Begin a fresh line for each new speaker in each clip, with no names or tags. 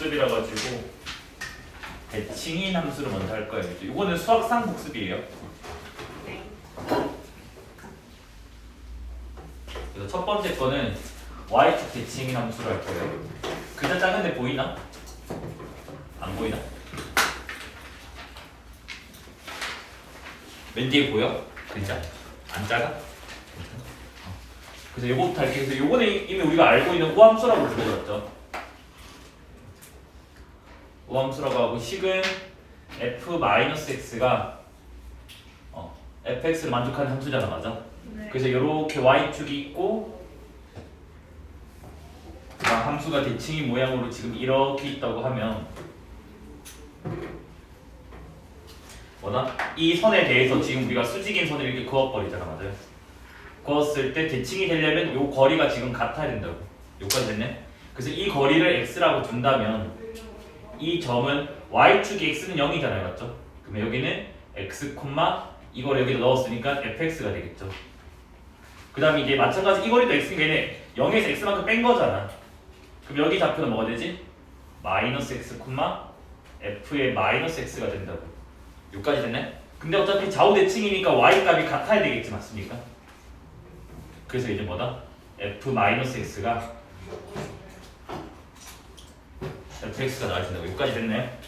복습이라 가지고 대칭인 함수를 먼저 할 거예요. 이거는 수학상 복습이에요.
네.
그래서 첫 번째 거는 y축 대칭인 함수를 할 거예요. 글자 작은데 보이나? 안 보이나? 맨 뒤에 보여? 글자? 안 작아? 그래서 요거부터 할게요. 그래서 요거는 이미 우리가 알고 있는 우함수라고 불러졌죠. 우함수라고 하고 식은 f-x가 fx를 만족하는 함수잖아, 맞아?
네.
그래서 이렇게 y축이 있고 그다음 함수가 대칭인 모양으로 지금 이렇게 있다고 하면 뭐다? 이 선에 대해서 지금 우리가 수직인 선을 이렇게 그어버리잖아, 맞아요? 그었을 때 대칭이 되려면 요 거리가 지금 같아야 된다고. 여기까지 됐네? 그래서 이 거리를 x라고 준다면 이 점은 y축이 x는 0이잖아요, 맞죠? 그러면 여기는 x, 이걸 여기다 넣었으니까 fx가 되겠죠. 그 다음에 이제 마찬가지 이 거리도 x니까 얘네 0에서 x만큼 뺀 거잖아. 그럼 여기 좌표는 뭐가 되지? 마이너스 x, f의 마이너스 x가 된다고. 여기까지 됐네? 근데 어차피 좌우 대칭이니까 y 값이 같아야 되겠지, 맞습니까? 그래서 이제 뭐다? f-x가 fx가 나와야 된다고. 여기까지 됐네.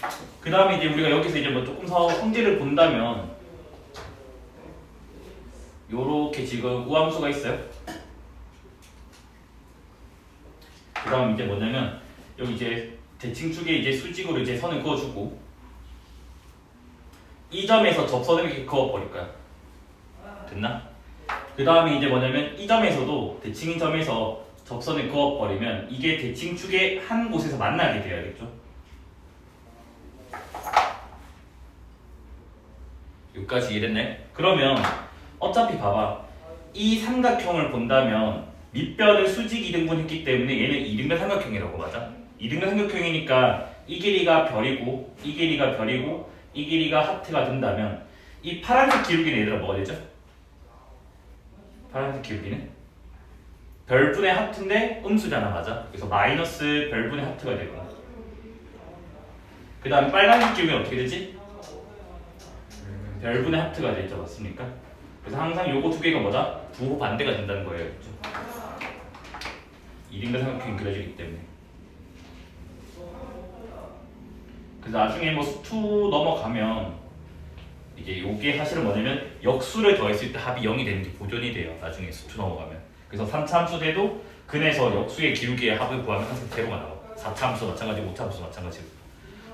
그 다음에 이제 우리가 여기서 이제 뭐 조금 더 성질을 본다면 요렇게 지금 우함수가 있어요. 그 다음 이제 뭐냐면 여기 이제 대칭축에 이제 수직으로 이제 선을 그어주고 이 점에서 접선을 이렇게 그어버릴 거야. 됐나? 그 다음에 이제 뭐냐면 이 점에서도 대칭인 점에서 접선을 그어버리면 이게 대칭축의 한 곳에서 만나게 돼야겠죠. 여기까지 이해됐네? 그러면 어차피 봐봐. 이 삼각형을 본다면 밑변을 수직 이등분 했기 때문에 얘는 이등변 삼각형이라고, 맞아? 이등변 삼각형이니까 이 길이가 별이고 이 길이가 별이고 이 길이가 하트가 된다면 이 파란색 기울기는 얘들아 뭐가 되죠? 파란색 기울기는 별분의 하트인데 음수잖아, 맞아? 그래서 마이너스 별분의 하트가 되고 그 다음에 빨간색 기울기는 어떻게 되지? 별분의 하트가 되죠, 맞습니까? 그래서 항상 요거 두 개가 뭐다? 부호 반대가 된다는 거예요, 그렇죠? 이등변 삼각형이 그려지기 때문에. 그래서 나중에 뭐 수투 넘어가면 이제 요게 사실은 뭐냐면 역수를 더했을 때 합이 0이 되는 게 보존이 돼요, 나중에 수투 넘어가면. 그래서 3차 함수 돼도 근에서 역수의 기울기의 합을 구하면 항상 제로가 나와. 4차 함수 마찬가지고 5차 함수 마찬가지고.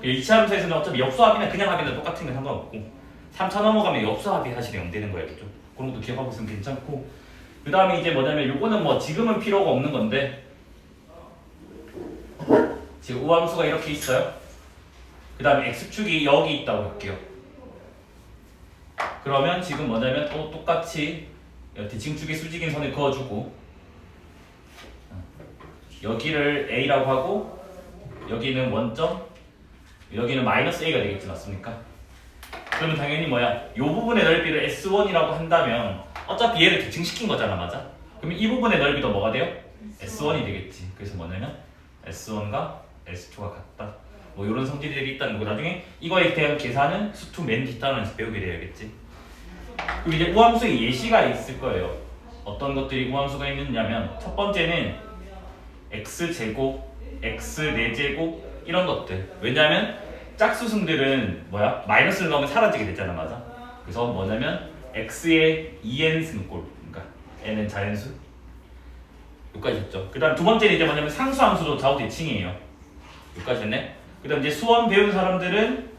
2차 함수에서는 어차피 역수 합이나 그냥 합이나 똑같은 건 상관없고 3차 넘어가면 역수 합이 사실 0 되는 거예요, 그죠? 그런 것도 기억하고 있으면 괜찮고 그 다음에 이제 뭐냐면 요거는 뭐 지금은 필요가 없는 건데 지금 우함수가 이렇게 있어요. 그 다음에 x축이 여기 있다고 할게요. 그러면 지금 뭐냐면 또 똑같이 대칭축의 수직인 선을 그어주고 여기를 a라고 하고 여기는 원점 여기는 마이너스 a가 되겠지, 맞습니까? 그러면 당연히 뭐야? 이 부분의 넓이를 S1이라고 한다면 어차피 얘를 대칭시킨 거잖아, 맞아? 그러면 이 부분의 넓이도 뭐가 돼요? S1이 되겠지. 그래서 뭐냐면 S1과 S2가 같다. 뭐 이런 성질들이 있다는 거. 나중에 이거에 대한 계산은 수투 맨 뒷단원에서 배우게 돼야겠지. 그리고 이제 우함수의 예시가 있을 거예요. 어떤 것들이 우함수가 있느냐면 첫 번째는 x제곱, x4제곱 이런 것들. 왜냐하면 짝수승들은 뭐야? 마이너스를 넣으면 사라지게 되잖아, 맞아? 그래서 뭐냐면 x의 2n 승꼴, 그러니까 n은 자연수. 여기까지 했죠. 그 다음 두 번째는 이제 뭐냐면 상수함수도 좌우 대칭이에요. 여기까지 했네. 그 다음 이제 수원 배운 사람들은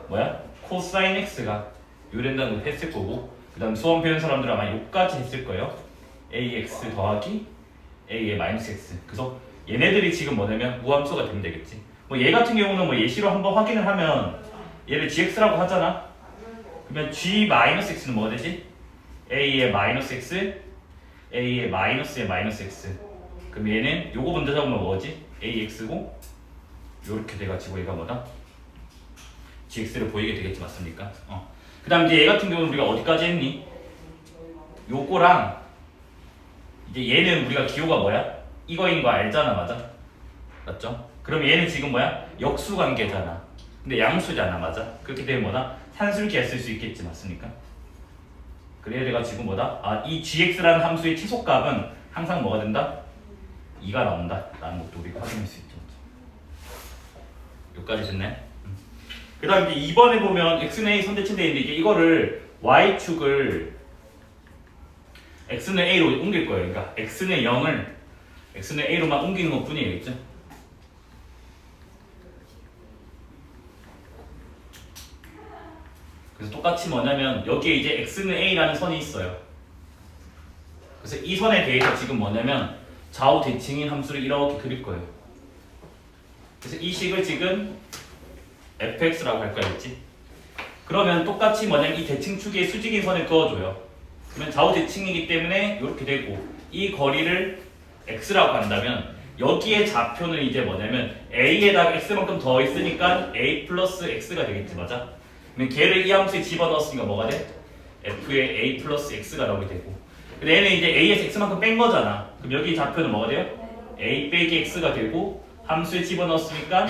뭐야? 코사인 x가 요된다는 걸 했을 거고 그 다음 수원 배운 사람들은 아마 여기까지 했을 거예요. ax 더하기 a의 마이너스 x. 그래서 얘네들이 지금 뭐냐면 우함수가 되면 되겠지. 뭐 얘 같은 경우는 뭐 예시로 한번 확인을 하면 얘를 gx라고 하잖아. 그러면 g-x는 뭐가 되지? a의 마이너스 x, a의 마이너스의 마이너스 x. 그럼 얘는 요거 먼저 잡으면 뭐지? ax고 요렇게 돼가지고 얘가 뭐다? gx를 보이게 되겠지, 맞습니까? 그 다음 이제 얘 같은 경우는 우리가 어디까지 했니? 요거랑 이제 얘는 우리가 기호가 뭐야? 이거인 거 알잖아, 맞아? 맞죠? 그럼 얘는 지금 뭐야? 역수 관계잖아. 근데 양수잖아, 맞아? 그렇게 되면 뭐다? 산술기에 쓸 수 있겠지, 맞습니까? 그래야 내가 지금 뭐다? 이 gx라는 함수의 최소값은 항상 뭐가 된다? 2가 나온다 라는 것도 우리가 확인할 수 있죠. 여기까지 됐네. 그 다음 이제 2번에 보면 x는 a 선대칭 되어 있는데 이거를 y축을 x는 a로 옮길 거예요. 그러니까 x는 0을 x는 a로만 옮기는 것 뿐이에요. 그죠? 그래서 똑같이 뭐냐면 여기에 이제 x는 a라는 선이 있어요. 그래서 이 선에 대해서 지금 뭐냐면 좌우 대칭인 함수를 이렇게 그릴 거예요. 그래서 이 식을 지금 fx라고 할 거겠지. 그러면 똑같이 뭐냐면 이 대칭축에 수직인 선을 그어줘요. 그러면 좌우 대칭이기 때문에 이렇게 되고 이 거리를 x라고 한다면 여기에 좌표는 이제 뭐냐면 a에다가 x만큼 더 있으니까 a 플러스 x가 되겠지, 맞아? 그러면 걔를 이 함수에 집어넣었으니까 뭐가 돼? f의 a 플러스 x가 나오게 되고 근데 얘는 이제 a에서 x만큼 뺀 거잖아. 그럼 여기 좌표는 뭐가 돼요? a 빼기 x가 되고 함수에 집어넣었으니까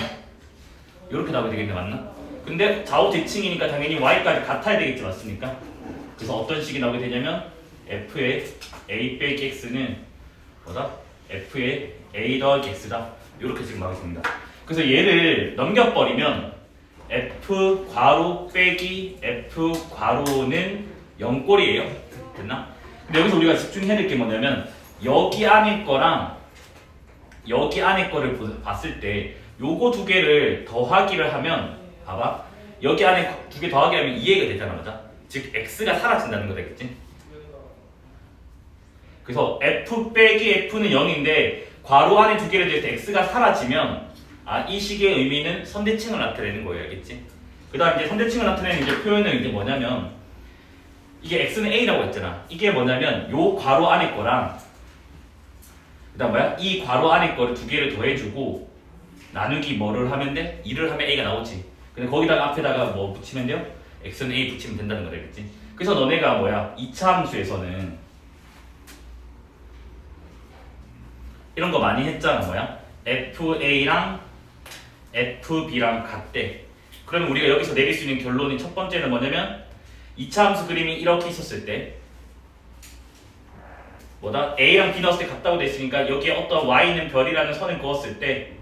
이렇게 나오게 되겠네, 맞나? 근데 좌우 대칭이니까 당연히 y까지 같아야 되겠지, 맞습니까? 그래서 어떤 식이 나오게 되냐면 f의 a 빼기 x는 뭐다? f의 a 더하기 x다. 이렇게 지금 나오게 됩니다. 그래서 얘를 넘겨버리면 f 괄호 빼기 f 괄호는 0꼴이에요. 됐나? 근데 여기서 우리가 집중해야 될 게 뭐냐면 여기 안에 거랑 여기 안에 거를 봤을 때 요거 두 개를 더하기를 하면 봐봐. 여기 안에 두 개 더하기 하면 2a가 되잖아, 맞아? 즉 x가 사라진다는 거 되겠지? 그래서 f 빼기 f는 0인데 괄호 안에 두 개를 대해서 x가 사라지면 이 식의 의미는 선대칭을 나타내는 거예요, 알겠지? 그 다음 이제 선대칭을 나타내는 이제 표현은 이제 뭐냐면 이게 x는 a라고 했잖아. 이게 뭐냐면 요 괄호 안에 거랑 그 다음 뭐야? 이 괄호 안에 거를 두 개를 더해주고 나누기 뭐를 하면 돼? 2를 하면 a가 나오지. 근데 거기다가 앞에다가 뭐 붙이면 돼요? x는 a 붙이면 된다는 거다, 알겠지? 그래서 너네가 뭐야? 2차 함수에서는 이런 거 많이 했잖아, 뭐야? fa랑 fb랑 같대. 그러면 우리가 여기서 내릴 수 있는 결론이 첫 번째는 뭐냐면 2차 함수 그림이 이렇게 있었을 때 뭐다? a랑 b 넣었을 때 같다고 돼 있으니까 여기에 어떤 y는 별이라는 선을 그었을 때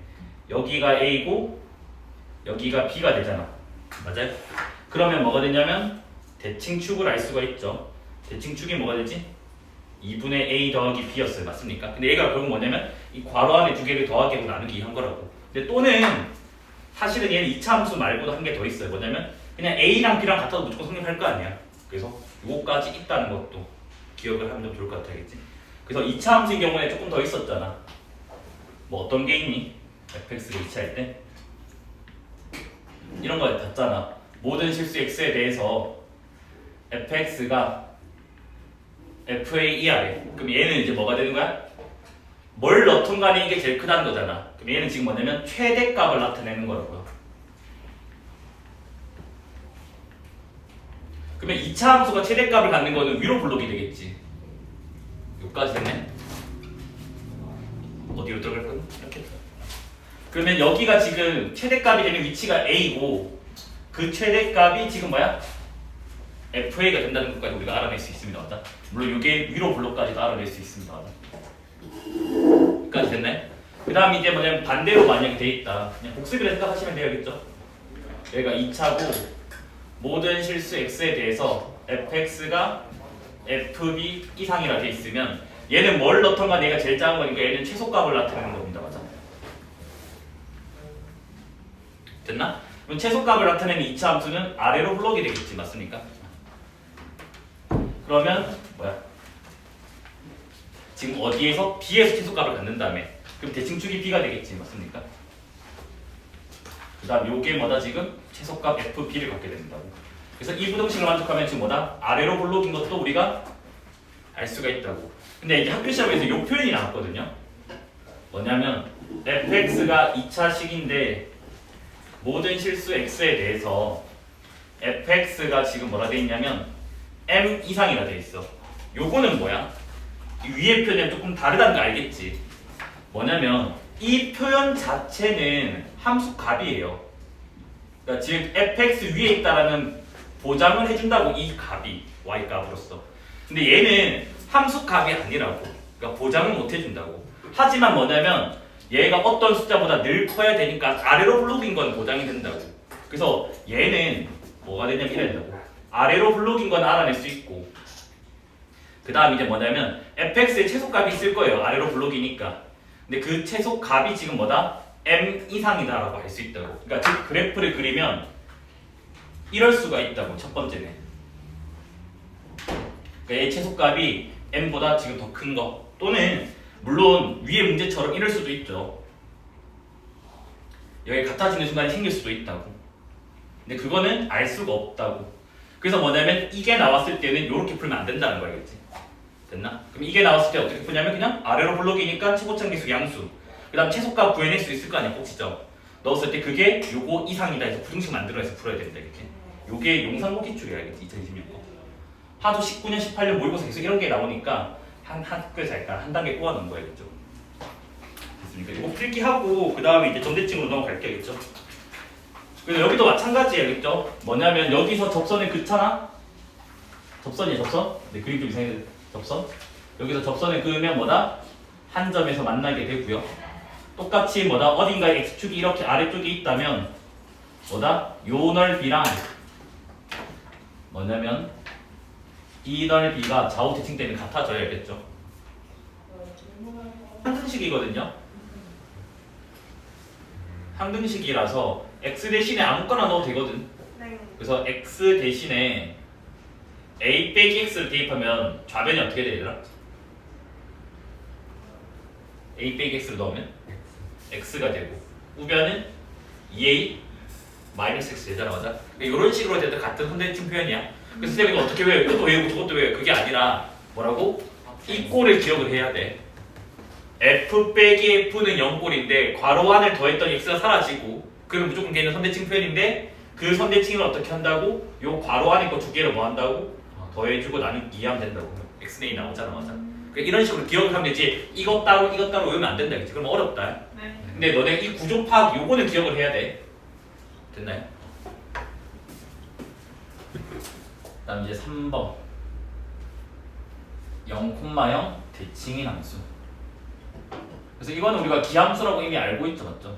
여기가 a고 여기가 b가 되잖아, 맞아요? 그러면 뭐가 되냐면 대칭축을 알 수가 있죠. 대칭축이 뭐가 되지? 2분의 a 더하기 b였어요, 맞습니까? 근데 얘가 결국 뭐냐면 이 괄호 안에 두 개를 더하기 하고 나누기 한 거라고. 근데 또는 사실은 얘는 2차 함수 말고도 한 개 더 있어요. 뭐냐면 그냥 a랑 b랑 같아도 무조건 성립할 거 아니야. 그래서 요거까지 있다는 것도 기억을 하면 좀 좋을 것 같아야겠지. 그래서 2차 함수의 경우에 조금 더 있었잖아. 뭐 어떤 게 있니? fx를 2차 할 때 이런 거 봤잖아. 모든 실수 x에 대해서 fx가 fa 이하래. 그럼 얘는 이제 뭐가 되는 거야? 뭘 넣든 간에 이게 제일 크다는 거잖아. 그럼 얘는 지금 뭐냐면 최대값을 나타내는 거라고요. 그러면 2차 함수가 최대값을 갖는 거는 위로 블록이 되겠지. 여기까지 됐네. 어디로 들어갈 거야? 이렇게. 그러면 여기가 지금 최대값이 되는 위치가 a고 그 최대값이 지금 뭐야? fa가 된다는 것까지 우리가 알아낼 수 있습니다, 맞다? 물론 이게 위로 블록까지도 알아낼 수 있습니다, 맞다? 여기까지 됐네. 그 다음 이제 뭐냐면 반대로 만약에 돼 있다. 그냥 복습이라 생각하시면 되겠죠. 여기가 2차고 모든 실수 x에 대해서 fx가 fb 이상이라 돼 있으면 얘는 뭘 넣던가 얘가 제일 작은 거니까 얘는 최소값을 나타내는 겁니다, 맞아? 됐나? 그럼 최소값을 나타내는 2차 함수는 아래로 블록이 되겠지, 맞습니까? 그러면 뭐야? 지금 어디에서? b에서 최소값을 갖는 다음에 그럼 대칭축이 b가 되겠지, 맞습니까? 그 다음 요게 뭐다? 지금 최소값 fb를 갖게 된다고. 그래서 이 부등식을 만족하면 지금 뭐다? 아래로 블록인 것도 우리가 알 수가 있다고. 근데 이게 학교 시험에서 요 표현이 나왔거든요. 뭐냐면 fx가 2차식인데 모든 실수 x에 대해서 fx가 지금 뭐라 돼 있냐면 m 이상이라 돼 있어. 요거는 뭐야? 이 위에 표현이랑 조금 다르다는 거 알겠지? 뭐냐면 이 표현 자체는 함수 값이에요. 그러니까 즉 fx 위에 있다라는 보장을 해준다고 이 값이 y 값으로서. 근데 얘는 함수 값이 아니라고. 그러니까 보장을 못 해준다고. 하지만 뭐냐면 얘가 어떤 숫자보다 늘 커야 되니까 아래로 블록인 건 보장이 된다고. 그래서 얘는 뭐가 되냐면 이래야 된다고. 아래로 블록인 건 알아낼 수 있고 그 다음 이제 뭐냐면 fx의 최소값이 있을 거예요. 아래로 블록이니까. 근데 그 최소값이 지금 뭐다? m 이상이다라고 할 수 있다고. 그러니까 즉 그래프를 그리면 이럴 수가 있다고. 첫 번째는 그러니까 얘 최소값이 m보다 지금 더 큰 거 또는 물론 위에 문제처럼 이럴 수도 있죠. 여기 같아지는 순간이 생길 수도 있다고. 근데 그거는 알 수가 없다고. 그래서 뭐냐면 이게 나왔을 때는 이렇게 풀면 안 된다는 거 알겠지? 됐나? 그럼 이게 나왔을 때 어떻게 푸냐면 그냥 아래로 블록이니까 최고차계수 양수 그 다음 최소값 구해낼 수 있을 거 아니야 꼭지점 넣었을 때 그게 요거 이상이다 해서 부등식 만들어서 풀어야 된다 이렇게. 요게 용산고 기출이야 알겠지? 2026번 하도 19년 18년 모의고사 계속 이런 게 나오니까 한 학교에서 약간 한 단계 꼬아놓은 거야겠죠. 됐습니까? 이거 필기 하고 그 다음에 이제 점대칭으로 넘어갈게겠죠. 그래서 여기도 마찬가지야겠죠. 뭐냐면 여기서 접선을 긋잖아. 접선이야 접선. 네, 그림 좀 이상해. 접선. 여기서 접선을 그으면 뭐다? 한 점에서 만나게 되고요. 똑같이 뭐다? 어딘가에 x축이 이렇게 아래쪽에 있다면 뭐다? 요 넓이랑 뭐냐면 이 넓이가 좌우 대칭 때문에 같아져야겠죠. 항등식이거든요. 항등식이라서 x 대신에 아무거나 넣어도 되거든. 그래서 x 대신에 a 빼기 x를 대입하면 좌변이 어떻게 되더라? a 빼기 x를 넣으면 x가 되고 우변은 2a 마이너스 x 되잖아. 맞아? 이런 식으로 돼도 같은 선대칭 표현이야. 그래서 선생님이 어떻게 외워? 이것도 외우고 저것도 외워. 그게 아니라 뭐라고? 이 꼴을 기억을 해야 돼. f 빼기 f는 0꼴인데 괄호 안을 더했더니 x가 사라지고 그러면 무조건 걔는 선대칭 표현인데 그 선대칭을 어떻게 한다고? 요 괄호 안에 거 두 개를 뭐 한다고? 더해주고 나는 이해하면 된다고. x네이 나오잖아. 맞아? 그러니까 이런 식으로 기억을 하면 되지 이것 따로 외우면 안 된다. 그치? 그럼 어렵다.
네.
근데 너네 이 구조 파악 요거는 기억을 해야 돼. 됐나요? 그 다음 이제 3번 0,0 대칭인 함수. 그래서 이거는 우리가 기함수라고 이미 알고 있죠. 맞죠?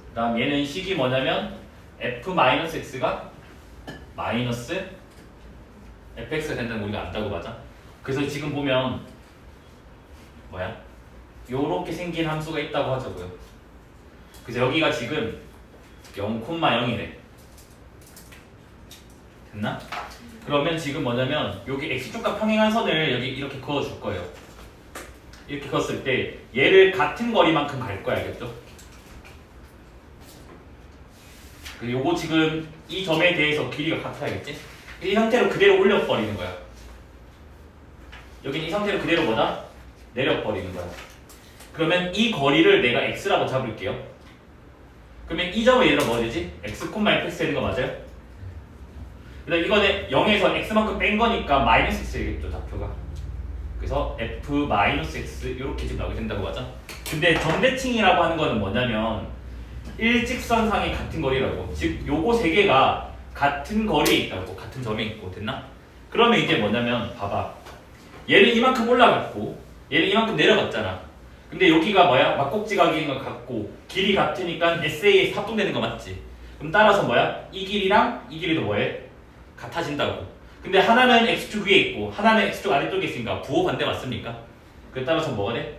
그 다음 얘는 식이 뭐냐면 f-x가 마이너스 fx가 된다는 거 우리가 안다고. 맞아? 그래서 지금 보면 뭐야? 요렇게 생긴 함수가 있다고 하자고요. 그래서 여기가 지금 0,0이래. 됐나? 그러면 지금 뭐냐면 여기 x축과 평행한 선을 여기 이렇게 그어줄 거예요. 이렇게 그었을 때 얘를 같은 거리만큼 갈 거야. 알겠죠? 요거 지금 이 점에 대해서 길이가 같아야겠지? 이 형태로 그대로 올려버리는 거야. 여기는 이 상태로 그대로 뭐다? 내려버리는 거야. 그러면 이 거리를 내가 x라고 잡을게요. 그러면 이 점을 얘들아 뭐가 되지? x, fx 되는 거 맞아요? 그다음 이거는 0에서 x만큼 뺀 거니까 마이너스 x 되겠죠. 좌표가. 그래서 f-x 이렇게 지금 나오게 된다고. 맞아? 근데 점대칭이라고 하는 거는 뭐냐면 일직선상의 같은 거리라고. 즉 요거 세 개가 같은 거리에 있다고. 같은 점에 있고. 됐나? 그러면 이제 뭐냐면 봐봐. 얘는 이만큼 올라갔고 얘는 이만큼 내려갔잖아. 근데 여기가 뭐야? 막꼭지각인 것 같고 길이 같으니까 SA에서 합동되는 거 맞지? 그럼 따라서 뭐야? 이 길이랑 이 길이도 뭐해? 같아진다고. 근데 하나는 x축 위에 있고 하나는 x축 아래쪽에 있으니까 부호 반대 맞습니까? 그에 따라서 뭐가 돼?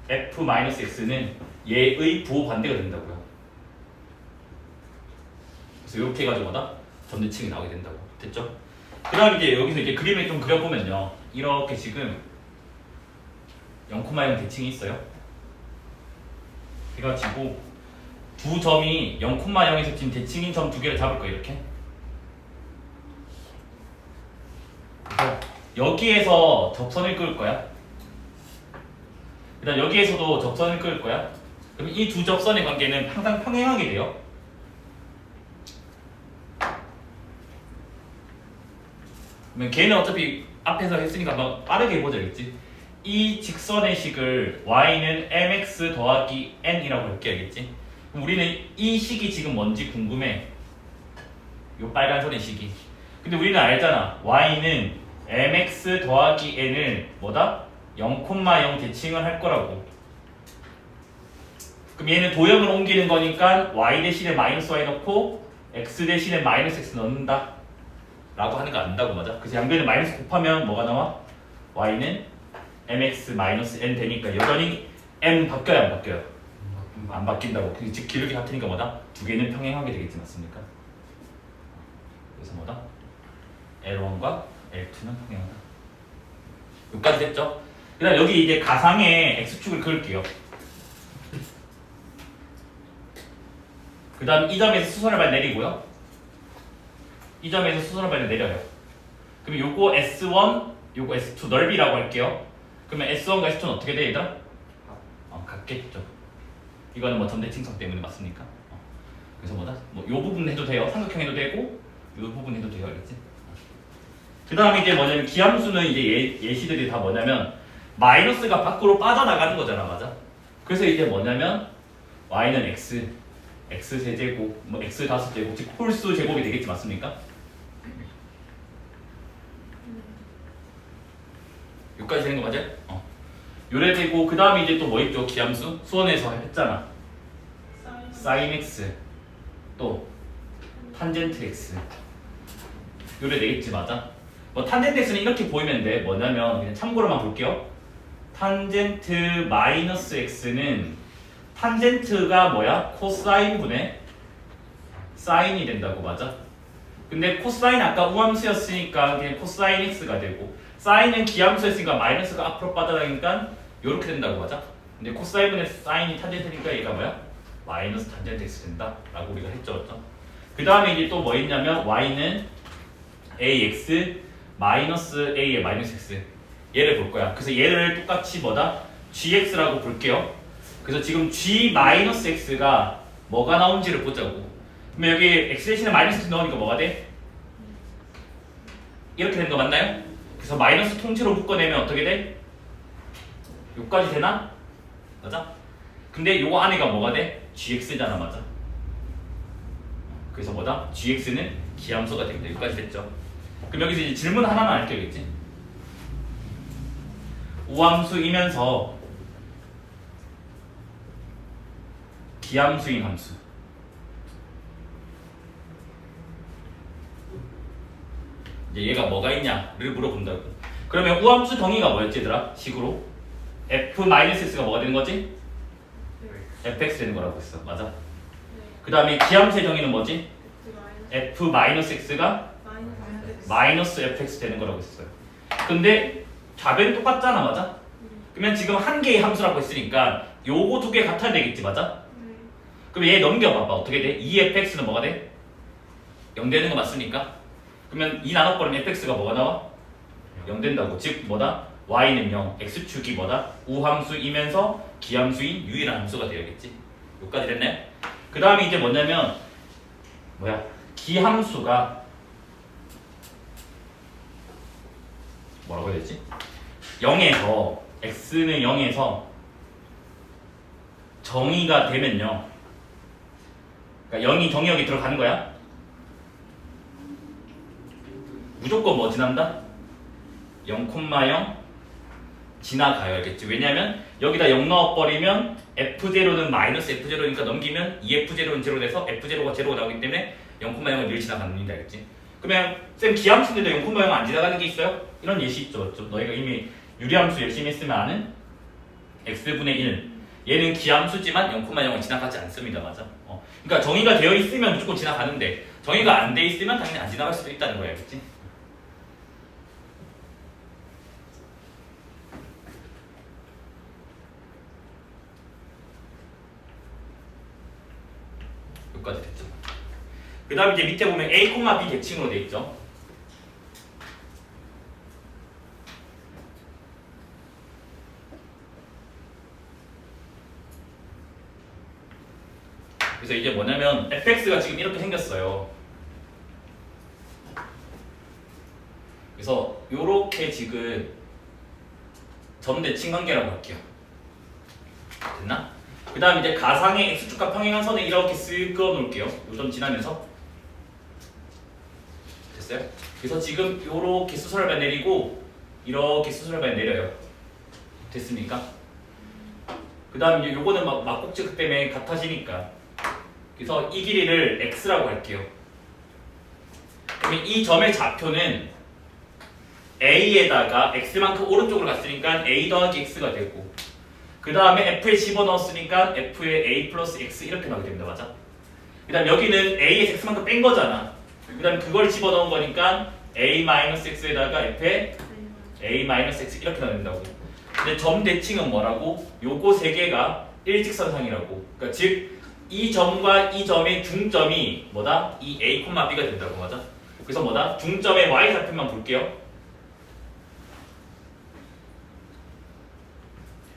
f-x는 얘의 부호 반대가 된다고요. 그래서 이렇게 해가지고 뭐다? 점대칭이 나오게 된다고. 됐죠? 그 다음 이제 여기서 이제 그림을 좀 그려보면요. 이렇게 지금 0,0 대칭이 있어요. 그래가지고 두 점이 0,0에서 지금 대칭인 점 두 개를 잡을 거예요. 이렇게. 그래서 여기에서 접선을 그을 거야. 그 다음 여기에서도 접선을 그을 거야. 그럼 이 두 접선의 관계는 항상 평행하게 돼요. 그러면 걔는 어차피 앞에서 했으니까 한번 빠르게 해보자. 알겠지? 이 직선의 식을 y는 mx 더하기 n이라고 이렇게 알겠지? 그럼 우리는 이 식이 지금 뭔지 궁금해. 요 빨간 선의 식이. 근데 우리는 알잖아. y는 mx 더하기 n을 뭐다? 0,0 대칭을 할 거라고. 그럼 얘는 도형을 옮기는 거니까 y 대신에 마이너스 y 넣고 x 대신에 마이너스 x 넣는다 라고 하는 거 안다고. 맞아? 그래서 양변에 마이너스 곱하면 뭐가 나와? y는 mx 마이너스 n 되니까 여전히 m 바뀌어요 안 바뀌어요? 안 바뀐다고. 즉 기울기 같으니까 뭐다? 두 개는 평행하게 되겠지 맞습니까? 그래서 뭐다? L1과 L2는 평행하다. 여기까지 됐죠? 그 다음 여기 이제 가상의 x축을 그을게요. 그 다음 이 점에서 수선을 빨리 내리고요. 이 점에서 수선을 빨리 내려요. 그럼 요거 S1, 요거 S2 넓이라고 할게요. 그러면 S1과 S2는 어떻게 돼 얘들아? 같겠죠. 이거는 뭐 점대칭성 때문에 맞습니까? 그래서 뭐다? 뭐 요 부분 해도 돼요. 삼각형 해도 되고 요 부분 해도 돼요. 알겠지? 그 다음에 이제 뭐냐면 기함수는 이제 예시들이 다 뭐냐면 마이너스가 밖으로 빠져나가는 거잖아. 맞아? 그래서 이제 뭐냐면 y는 x 세제곱, 뭐 x 다섯 제곱, 즉 홀수 제곱이 되겠지 맞습니까? 여기까지 되는 거 맞아요? 요래 되고 그 다음에 이제 또 뭐 있죠? 기함수 수원에서 했잖아. sin x 또 탄젠트 x 요래 되겠지 맞아? 뭐 탄젠트 x는 이렇게 보이면 돼. 뭐냐면 그냥 참고로만 볼게요. 탄젠트 마이너스 x는 탄젠트가 뭐야? 코사인분의 사인이 된다고. 맞아? 근데 코사인 아까 우함수였으니까 그냥 코사인 x가 되고 사인은 기함수였으니까 마이너스가 앞으로 빠져나가니까 이렇게 된다고. 맞아? 근데 코사인분의 사인이 탄젠트니까 얘가 뭐야? 마이너스 탄젠트 x 된다 라고 우리가 했죠. 맞죠? 그 다음에 이제 또 뭐 있냐면 y는 ax 마이너스 a의 마이너스 x 얘를 볼 거야. 그래서 얘를 똑같이 뭐다? gx라고 볼게요. 그래서 지금 g 마이너스 x가 뭐가 나온지를 보자고. 그러면 여기 x 대신에 마이너스 x 넣으니까 뭐가 돼? 이렇게 되는 거 맞나요? 그래서 마이너스 통째로 묶어내면 어떻게 돼? 요까지 되나? 맞아? 근데 요거 안에가 뭐가 돼? gx잖아. 맞아? 그래서 뭐다? gx는 기함수가 됩니다. 여기까지 됐죠? 그럼 여기서 이제 질문 하나만 알게겠지? 우함수이면서 기함수인 함수 이제 얘가 뭐가 있냐를 물어본다고. 그러면 우함수 정의가 뭐였지 얘들아? 식으로 f-x가 뭐가 되는 거지? fx 되는 거라고 했어. 맞아? 그 다음에 기함수의 정의는 뭐지? f-x가 마이너스 fx 되는 거라고 했어요. 근데 좌변이 똑같잖아. 맞아? 그러면 지금 한 개의 함수라고 했으니까 요거 두 개 같아야 되겠지. 맞아? 그럼 얘 넘겨봐봐. 어떻게 돼? 2fx는 뭐가 돼? 0 되는 거 맞습니까? 그러면 2 나눠버리면 fx가 뭐가 나와? 0 된다고. 즉 뭐다? y는 0, x축이 뭐다? 우함수이면서 기함수인 유일한 함수가 되어야겠지. 여기까지 됐나요? 그 다음에 이제 뭐냐면 기함수가 뭐라고 해야 되지? 0에서 x는 0에서 정의가 되면요. 그러니까 0이 정의역에 들어가는 거야. 무조건 뭐 지난다? 0,0 지나가요. 알겠지? 왜냐면 여기다 0 넣어버리면 f0는 마이너스 f0니까 넘기면 2f0는 0 돼서 f0가 0가 나오기 때문에 0,0을 늘 지나갑니다. 알겠지? 그러면 쌤 기함수인데도 0,0 안 지나가는 게 있어요? 이런 예시 있죠. 너희가 이미 유리함수 열심히 했으면 아는 x분의 1 얘는 기함수지만 0,0을 지나가지 않습니다. 맞아? 그러니까 정의가 되어 있으면 무조건 지나가는데 정의가 안 돼 있으면 당연히 안 지나갈 수도 있다는 거야. 알겠지? 여기까지 됐죠. 그 다음에 이제 밑에 보면 A, B 대칭으로 되어 있죠. 그래서 이제 뭐냐면 fx가 지금 이렇게 생겼어요. 그래서 요렇게 지금 점대칭 관계라고 할게요. 됐나? 그 다음 이제 가상의 x축과 평행한 선을 이렇게 쓱 그어 놓을게요. 요 점 지나면서. 됐어요? 그래서 지금 요렇게 수설발 내리고 이렇게 수설발 내려요. 됐습니까? 그 다음 이제 요거는 막 막곡지극 때문에 같아지니까. 그래서 이 길이를 x라고 할게요. 그러면 이 점의 좌표는 a에다가 x만큼 오른쪽으로 갔으니까 a 더하기 x가 되고, 그 다음에 f에 집어넣었으니까 f에 a 플러스 x 이렇게 나오게 됩니다. 맞아? 그 다음 여기는 a에서 x만큼 뺀 거잖아. 그 다음 그걸 집어넣은 거니까 a 마이너스 x에다가 f에 a 마이너스 x 이렇게 나온다고. 근데 점 대칭은 뭐라고? 요거 세 개가 일직선상이라고. 그러니까 즉 이 점과 이 점의 중점이 뭐다? 이 a, b가 된다고. 맞아? 그래서 뭐다? 중점의 y좌표만 볼게요.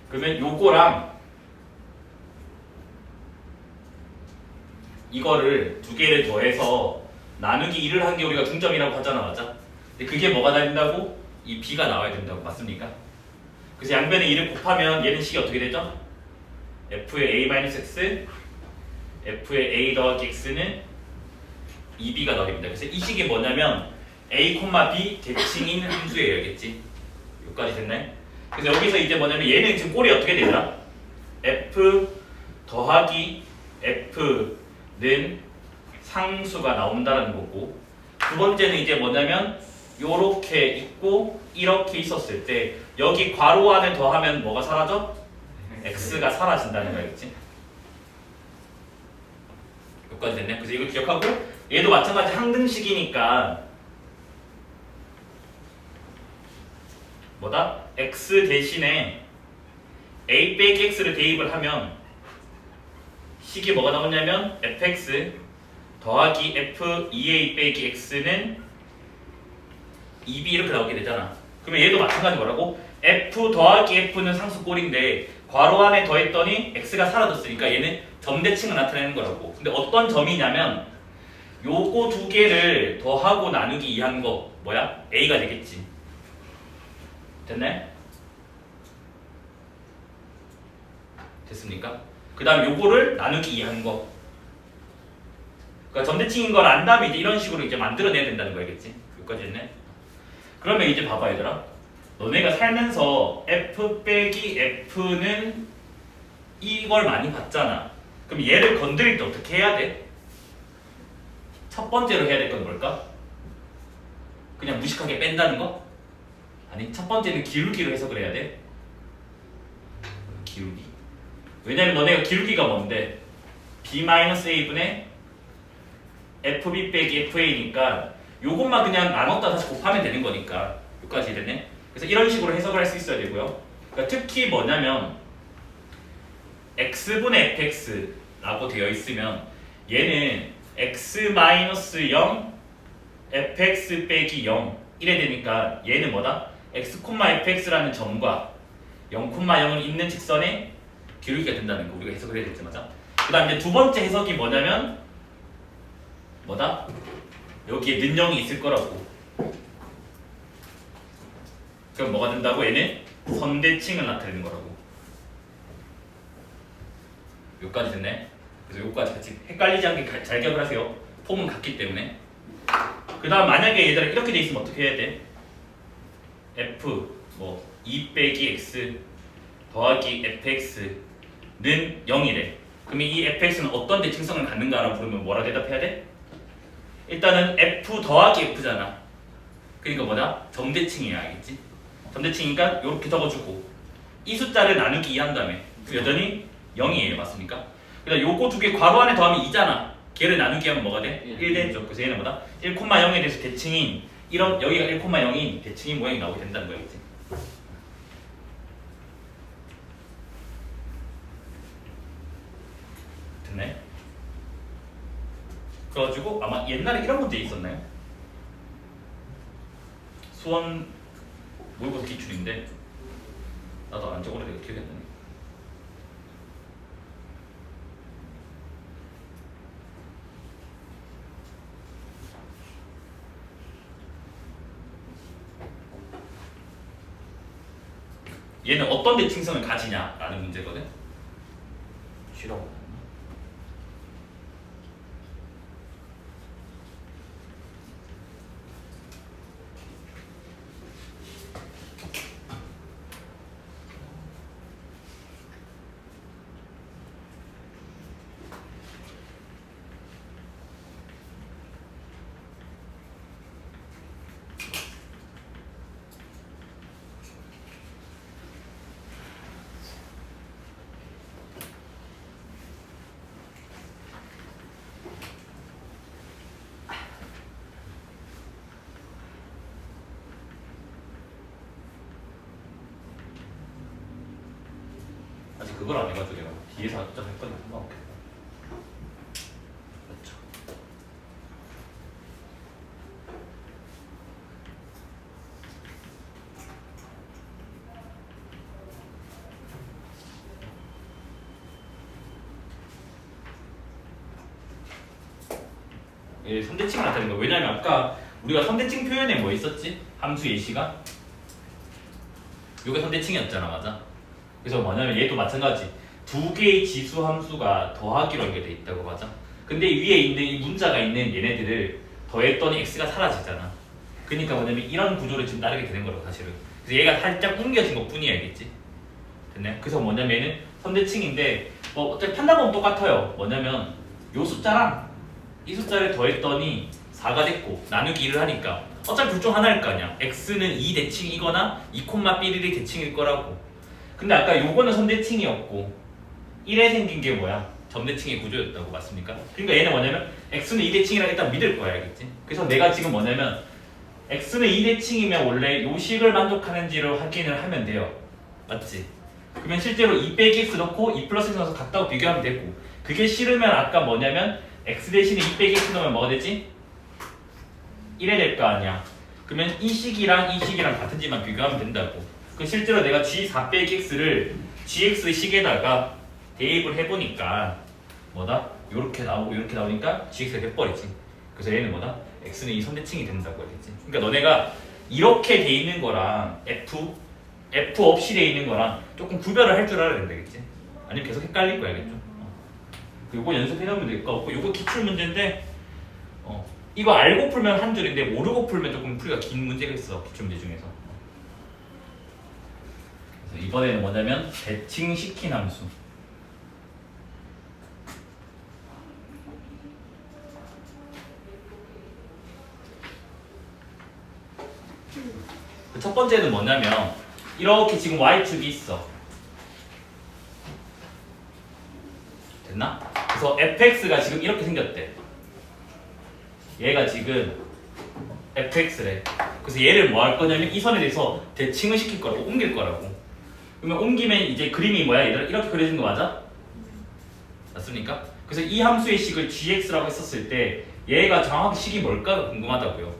그러면 요거랑 이거를 두 개를 더해서 나누기 2를 한 게 우리가 중점이라고 하잖아. 맞아? 근데 그게 뭐가 된다고? 이 b가 나와야 된다고. 맞습니까? 그래서 양변에 2를 곱하면 얘는 식이 어떻게 되죠? f의 a-x f의 a 더하기 x는 2b가 나오게 됩니다. 그래서 이 식이 뭐냐면 a, b 대칭인 함수예요. 알겠지? 여기까지 됐나요? 그래서 여기서 이제 뭐냐면 얘는 지금 꼴이 어떻게 되더라? f 더하기 f는 상수가 나온다는 거고, 두 번째는 이제 뭐냐면 요렇게 있고 이렇게 있었을 때 여기 괄호 안에 더하면 뭐가 사라져? x가 사라진다는 거 알겠지? 여기까지 됐네. 그래서 이걸 기억하고, 얘도 마찬가지 항등식이니까 뭐다? x 대신에 a 빼기 x를 대입을 하면 식이 뭐가 나오냐면 fx 더하기 f 2a 빼기 x는 2b 이렇게 나오게 되잖아. 그러면 얘도 마찬가지 뭐라고? f 더하기 f는 상수꼴인데 괄호 안에 더했더니 x가 사라졌으니까 얘는 점대칭을 나타내는 거라고. 근데 어떤 점이냐면 요거 두 개를 더하고 나누기 2한 거 뭐야? a가 되겠지. 됐네? 됐습니까? 그 다음 요거를 나누기 2한 거. 그러니까 점대칭인 걸 안 다음에 이제 이런 식으로 이제 만들어내야 된다는 거 알겠지? 여기까지 했네? 그러면 이제 봐봐 얘들아. 너네가 살면서 f 빼기 f는 이걸 많이 봤잖아. 그럼 얘를 건드릴 때 어떻게 해야 돼? 첫 번째로 해야 될 건 뭘까? 그냥 무식하게 뺀다는 거? 아니, 첫 번째는 기울기로 해석을 해야 돼. 기울기. 왜냐면 너네가 기울기가 뭔데? b-a분의 fb 빼기 fa니까 요것만 그냥 나눴다 다시 곱하면 되는 거니까. 여기까지 됐네. 그래서 이런 식으로 해석을 할 수 있어야 되고요. 그러니까 특히 뭐냐면 x분의 fx라고 되어 있으면 얘는 x-0 fx 빼기 0 이래 되니까 얘는 뭐다? x, fx라는 점과 0, 0을 잇는 직선의 기울기가 된다는 거 우리가 해석을 해야 되겠지. 맞아? 그 다음 이제 두 번째 해석이 뭐냐면 뭐다? 여기에 는영이 있을 거라고. 그럼 뭐가 된다고? 얘는 선대칭을 나타내는 거라고. 여기까지 됐네. 그래서 여기까지 같이 헷갈리지 않게 잘 기억을 하세요. 폼은 같기 때문에. 그 다음 만약에 얘들아 이렇게 돼 있으면 어떻게 해야 돼? f 뭐 2 빼기 x 더하기 fx는 0이래. 그러면 이 fx는 어떤 대칭성을 갖는가라고 물으면 뭐라 대답해야 돼? 일단은 f 더하기 f잖아. 그러니까 뭐다? 점대칭이야. 알겠지? 점대칭이니까 이렇게 적어주고 이 숫자를 나누기 2 한 다음에 여전히 0이에요. 맞습니까? 그다음 요거 두 개 괄호 안에 더하면 2잖아. 걔를 나누기 하면 뭐가 돼? 1 되죠. 그래서 얘는 뭐다? 1,0에 대해서 대칭인 이런 여기가 1,0인 대칭인 모양이 나오게 된다는 거겠지. 됐네? 그래가지고 아마 옛날에 이런 문제 있었나요? 수원 모의고사 기출인데 나도 안 적어도 되게 기억이 안 나네. 얘는 어떤 대칭성을 가지냐라는 문제거든. 쉬라고. 아직 그걸 안 해가지고 내가 뒤에서 좀 할 건데 한번 없겠다. 맞죠? 예, 선대칭 나타내는 거. 왜냐면 아까 우리가 선대칭 표현에 뭐 있었지? 함수 예시가? 요게 선대칭이었잖아, 맞아? 그래서 뭐냐면 얘도 마찬가지. 두 개의 지수 함수가 더하기로 연결돼 있다고, 맞아? 근데 위에 있는 이 문자가 있는 얘네들을 더했더니 x가 사라지잖아. 그러니까 뭐냐면 이런 구조를 지금 따르게 되는 거라고, 사실은. 그래서 얘가 살짝 옮겨진 것 뿐이야, 알겠지? 됐네? 그래서 뭐냐면 얘는 선대칭인데 뭐 어차피 판단법은 똑같아요. 뭐냐면 요 숫자랑 이 숫자를 더했더니 4가 됐고 나누기 1을 하니까 어차피 둘 중 하나일 거 아니야. x는 2 대칭이거나 2, 삐리리 대칭일 거라고. 근데 아까 요거는 선대칭이었고 1에 생긴 게 뭐야? 점대칭의 구조였다고, 맞습니까? 그러니까 얘는 뭐냐면 x는 2 대칭이라 일단 믿을 거야, 알겠지? 그래서 내가 지금 뭐냐면 x는 2 대칭이면 원래 요 식을 만족하는지를 확인을 하면 돼요. 맞지? 그러면 실제로 2 빼기 x 넣고 2 플러스 x 넣어서 같다고 비교하면 되고, 그게 싫으면 아까 뭐냐면 x 대신에 2 빼기 x 넣으면 뭐가 되지? 1에 될 거 아니야. 그러면 이 식이랑 이 식이랑 같은지만 비교하면 된다고. 그 실제로 내가 g4 빼기 x를 gx 식에다가 대입을 해보니까 뭐다? 요렇게 나오고 요렇게 나오니까 gx가 돼버리지. 그래서 얘는 뭐다? x는 이 선대칭이 된다고 알겠지? 그러니까 너네가 이렇게 돼 있는 거랑 f 없이 돼 있는 거랑 조금 구별을 할 줄 알아야 된다겠지? 아니면 계속 헷갈릴 거야, 알겠죠? 요거 연습해놓으면 될 거 같고, 요거 기출 문제인데 이거 알고 풀면 한 줄인데 모르고 풀면 조금 풀이가 긴 문제가 있어, 기출 문제 중에서. 그래서 이번에는 뭐냐면 대칭시킨 함수. 그 첫 번째는 뭐냐면 이렇게 지금 y축이 있어. 됐나? 그래서 fx가 지금 이렇게 생겼대. 얘가 지금 fx래. 그래서 얘를 뭐 할 거냐면 이 선에 대해서 대칭을 시킬 거라고, 옮길 거라고. 그러면 옮기면 이제 그림이 뭐야? 얘들아, 이렇게 그려진 거 맞아? 맞습니까? 그래서 이 함수의 식을 gx라고 했었을 때 얘가 정확히 식이 뭘까가 궁금하다고요.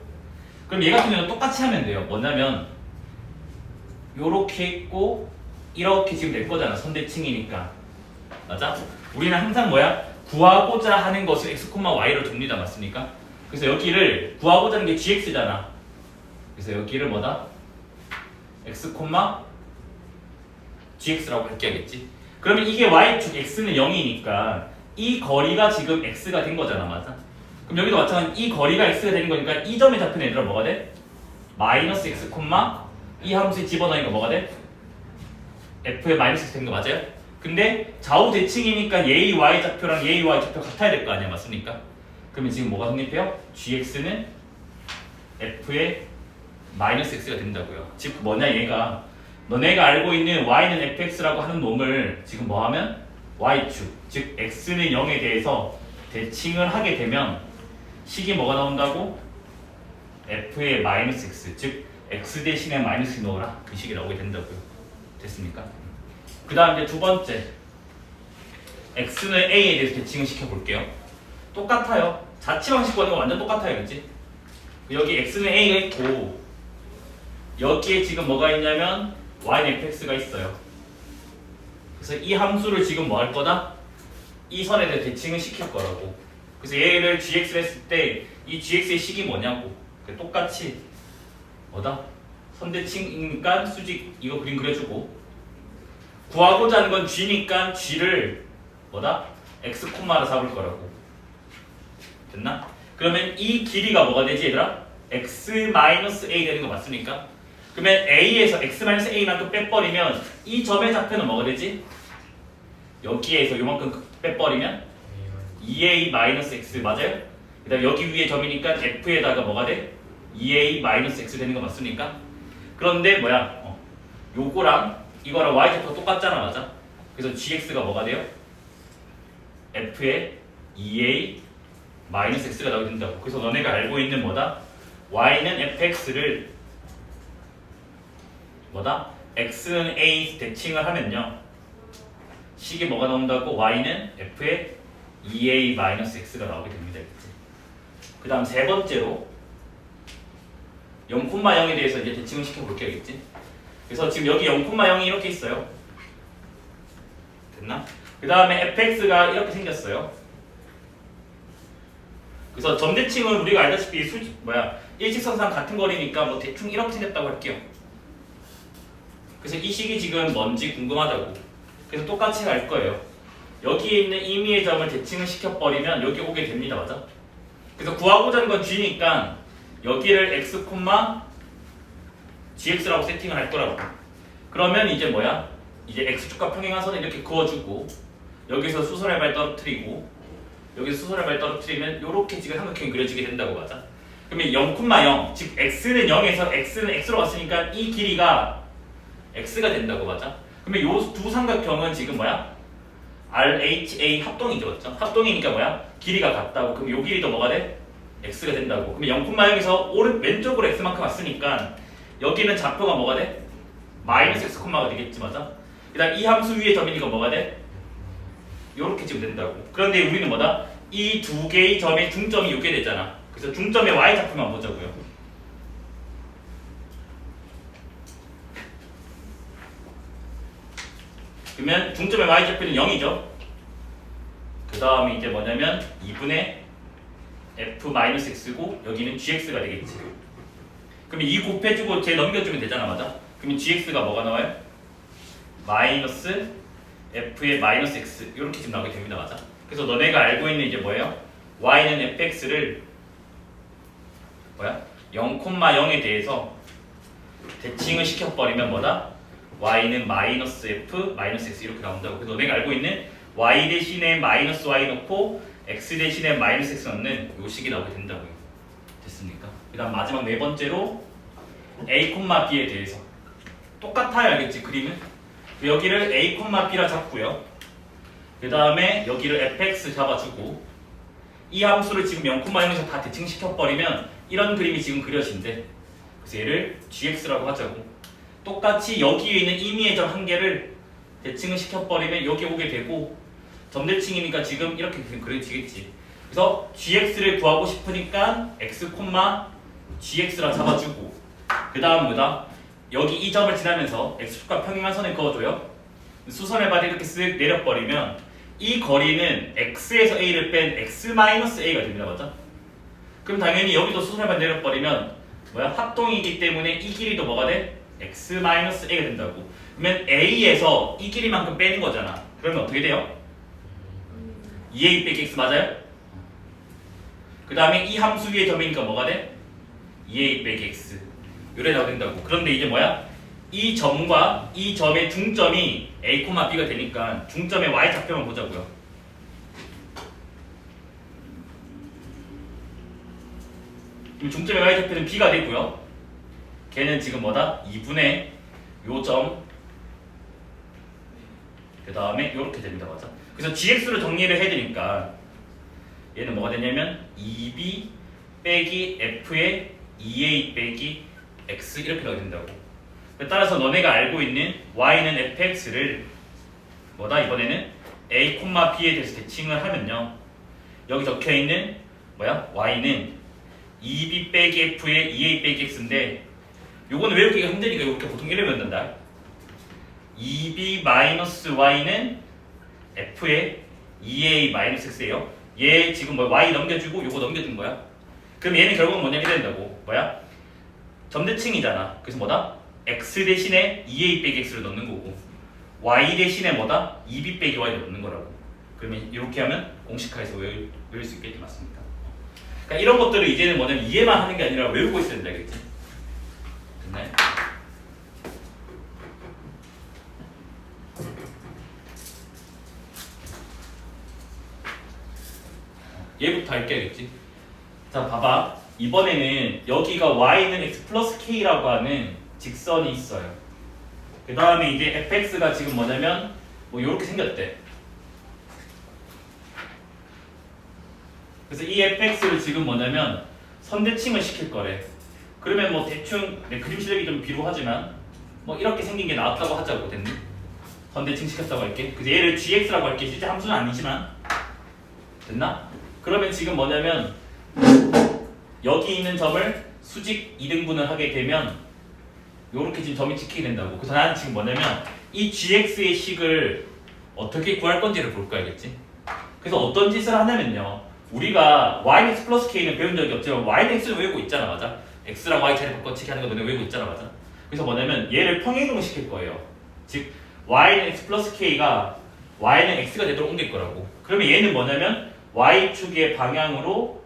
그럼 얘 같은 경우는 똑같이 하면 돼요. 뭐냐면 요렇게 있고 이렇게 지금 될 거잖아, 선대칭이니까. 맞아? 우리는 항상 뭐야? 구하고자 하는 것을 x, y로 둡니다. 맞습니까? 그래서 여기를 구하고자 하는 게 gx잖아. 그래서 여기를 뭐다? x, gx라고 할게, 하겠지? 그러면 이게 y축 x는 0이니까 이 거리가 지금 x가 된 거잖아, 맞아? 그럼 여기도 마찬가지, 이 거리가 x가 되는 거니까 이 점에 잡힌 애들은 뭐가 돼? 마이너스 x, 이 함수에 집어넣으니까 뭐가 돼? f의 마이너스 x 되는 거 맞아요? 근데 좌우 대칭이니까 얘의 y 좌표랑 얘의 y 좌표 같아야 될 거 아니야, 맞습니까? 그러면 지금 뭐가 성립해요? gx는 f의 마이너스 x가 된다고요. 즉 뭐냐, 얘가 너네가 알고 있는 y는 fx라고 하는 놈을 지금 뭐 하면 y축, 즉 x는 0에 대해서 대칭을 하게 되면 식이 뭐가 나온다고? f의 마이너스 x, 즉 x 대신에 마이너스 넣어라, 그 식이 나오게 된다고요. 됐습니까? 그 다음 이제 두 번째, x는 a에 대해서 대칭을 시켜볼게요. 똑같아요. 자취 방식 구하는 거 완전 똑같아요, 그렇지? 여기 x는 a가 있고 여기에 지금 뭐가 있냐면 y는 fx가 있어요. 그래서 이 함수를 지금 뭐 할 거다? 이 선에 대해 대칭을 시킬 거라고. 그래서 얘를 gx를 했을 때 이 gx의 식이 뭐냐고. 똑같이 뭐다? 선대칭이니까 수직 이거 그림 그려주고, 구하고자 하는 건 g니까 g를 뭐다? x 콤마로 잡을 거라고. 됐나? 그러면 이 길이가 뭐가 되지 얘들아? x-a 되는 거 맞습니까? 그러면 a에서 x-a만큼 빼버리면 이 점의 좌표는 뭐가 되지? 여기에서 요만큼 빼버리면 2a-x 맞아요? 그 다음에 여기 위에 점이니까 f에다가 뭐가 돼? 2a-x 되는 거 맞습니까? 그런데 뭐야? 요거랑 이거랑 y좌표가 똑같잖아 맞아? 그래서 gx가 뭐가 돼요? f에 2a-x가 나오게 된다고. 그래서 너네가 알고 있는 뭐다? y는 fx를 뭐다? x는 a 대칭을 하면요 식이 뭐가 나온다고? y는 f에 2a-x가 나오게 됩니다. 그 다음 세 번째로 0,0에 대해서 이제 대칭을 시켜볼게요. 알겠지? 그래서 지금 여기 0,0이 이렇게 있어요. 됐나? 그 다음에 fx가 이렇게 생겼어요. 그래서 점대칭은 우리가 알다시피 일직선상 같은 거리니까 뭐 대충 이렇게 생겼다고 할게요. 그래서 이 식이 지금 뭔지 궁금하다고. 그래서 똑같이 갈 거예요. 여기에 있는 임의의 점을 대칭을 시켜버리면 여기 오게 됩니다. 맞아? 그래서 구하고자 하는 건 g니까 여기를 x, gx라고 세팅을 할 거라고. 그러면 이제 뭐야? 이제 x축과 평행한 선을 이렇게 그어주고 여기서 수선의 발 떨어뜨리고 여기서 수선의 발 떨어뜨리면 이렇게 지금 삼각형이 그려지게 된다고 맞아? 그러면 0,0 즉 x는 0에서 x는 x로 갔으니까 이 길이가 x가 된다고 맞아? 그러면 요 두 삼각형은 지금 뭐야? RHA 합동이죠, 맞죠? 합동이니까 뭐야? 길이가 같다고. 그럼 요 길이도 뭐가 돼? x가 된다고. 그러면 0,0에서 왼쪽으로 x만큼 왔으니까 여기는 좌표가 뭐가 돼? 마이너스 x 콤마가 되겠지, 맞아? 그 다음 이 함수 위의 점이니까 뭐가 돼? 요렇게 지금 된다고. 그런데 우리는 뭐다? 이 두 개의 점의 중점이 요게 되잖아. 그래서 중점의 y좌표만 보자고요. 그러면 중점의 y좌표는 0이죠. 그 다음에 이제 뭐냐면 2분의 f-x고 여기는 gx가 되겠지. 그러면 이 곱해주고 쟤 넘겨주면 되잖아, 맞아? 그러면 gx가 뭐가 나와요? 마이너스 f의 마이너스 x 이렇게 지금 나오게 됩니다, 맞아? 그래서 너네가 알고 있는 이제 뭐예요? y는 fx를 0,0에 대해서 대칭을 시켜버리면 뭐다? y는 마이너스 f 마이너스 x 이렇게 나온다고. 그래서 너네가 알고 있는 y 대신에 마이너스 y 넣고 x 대신에 마이너스 x 넣는 요 식이 나오게 된다고요. 됐습니까? 그 다음 마지막 네 번째로 a, b에 대해서 똑같아요. 알겠지? 그림은 여기를 a, b라 잡고요. 그 다음에 여기를 fx 잡아주고 이 함수를 지금 0,0에서 다 대칭시켜버리면 이런 그림이 지금 그려진대. 그래서 얘를 gx라고 하자고. 똑같이 여기에 있는 임의의 점 한 개를 대칭을 시켜버리면 여기 오게 되고 점대칭이니까 지금 이렇게 그려지겠지. 그래서 gx를 구하고 싶으니까 x, gx라 잡아주고 그 다음 뭐다? 여기 이 점을 지나면서 x축과 평행한 선을 그어줘요. 수선의 발이 이렇게 쓱 내려버리면 이 거리는 x에서 a를 뺀 x-a가 됩니다. 맞죠? 그럼 당연히 여기도 수선의 발 내려버리면 합동이기 때문에 이 길이도 뭐가 돼? x-a가 된다고. 그러면 a에서 이 길이만큼 빼는 거잖아. 그러면 어떻게 돼요? 2a 빼기 x 맞아요? 그 다음에 이 함수 위의 점이니까 뭐가 돼? 2a 빼기 x 요래 나오게 된다고. 그런데 이제 이 점과 이 점의 중점이 a, b가 되니까 중점의 y좌표만 보자고요. 그럼 중점의 y좌표는 b가 되고요. 걔는 지금 2분의 요점 그 다음에 요렇게 됩니다. 맞아? 그래서 gx로 정리를 해드니까 얘는 뭐가 되냐면 2b 빼기 f의 2a 빼기 x 이렇게 나오게 된다고. 따라서 너네가 알고 있는 y는 fx를 이번에는 a, b에 대해서 대칭을 하면요. 여기 적혀있는 y는 2b 빼기 f의 2a 빼기 x인데 요거는 외우기가 힘드니까 이렇게 보통 이렇게 외운단다. 2b-y는 f의 2a-x예요. 얘 지금 y 넘겨주고 요거 넘겨준 거야. 그럼 얘는 결국은 뭐냐 이래 된다고. 점대칭이잖아. 그래서 x 대신에 2a 빼기 x를 넣는 거고 y 대신에 뭐다? 2b 빼기 y를 넣는 거라고. 그러면 이렇게 하면 공식화해서 외울 수 있겠지. 맞습니까? 그러니까 이런 것들을 이제는 뭐냐면 이해만 하는 게 아니라 외우고 있어야 된다. 알겠지? 됐나요? 얘부터 할게. 알겠지? 자, 봐봐. 이번에는 여기가 y는 x 플러스 k라고 하는 직선이 있어요. 그 다음에 이제 fx가 지금 뭐냐면 뭐 이렇게 생겼대. 그래서 이 fx를 지금 뭐냐면 선대칭을 시킬 거래. 그러면 뭐 대충 내 그림 실력이 좀 비루하지만 뭐 이렇게 생긴 게 나왔다고 하자고. 됐니? 선대칭 시켰다고 할게. 그래서 얘를 gx라고 할게. 실제 함수는 아니지만 됐나? 그러면 지금 뭐냐면 여기 있는 점을 수직 2등분을 하게 되면 요렇게 지금 점이 찍히게 된다고. 그래서 나는 지금 뭐냐면 이 gx의 식을 어떻게 구할 건지를 볼 거야. 알겠지? 그래서 어떤 짓을 하냐면요, 우리가 yx 플러스 k는 배운 적이 없지만 y는 x를 외우고 있잖아. 맞아? x랑 y 자리 바꿔치기 하는 거 너네 외우고 있잖아. 맞아? 그래서 뭐냐면 얘를 평행이동을 시킬 거예요. 즉 y는 x 플러스 k가 y는 x가 되도록 옮길 거라고. 그러면 얘는 뭐냐면 y축의 방향으로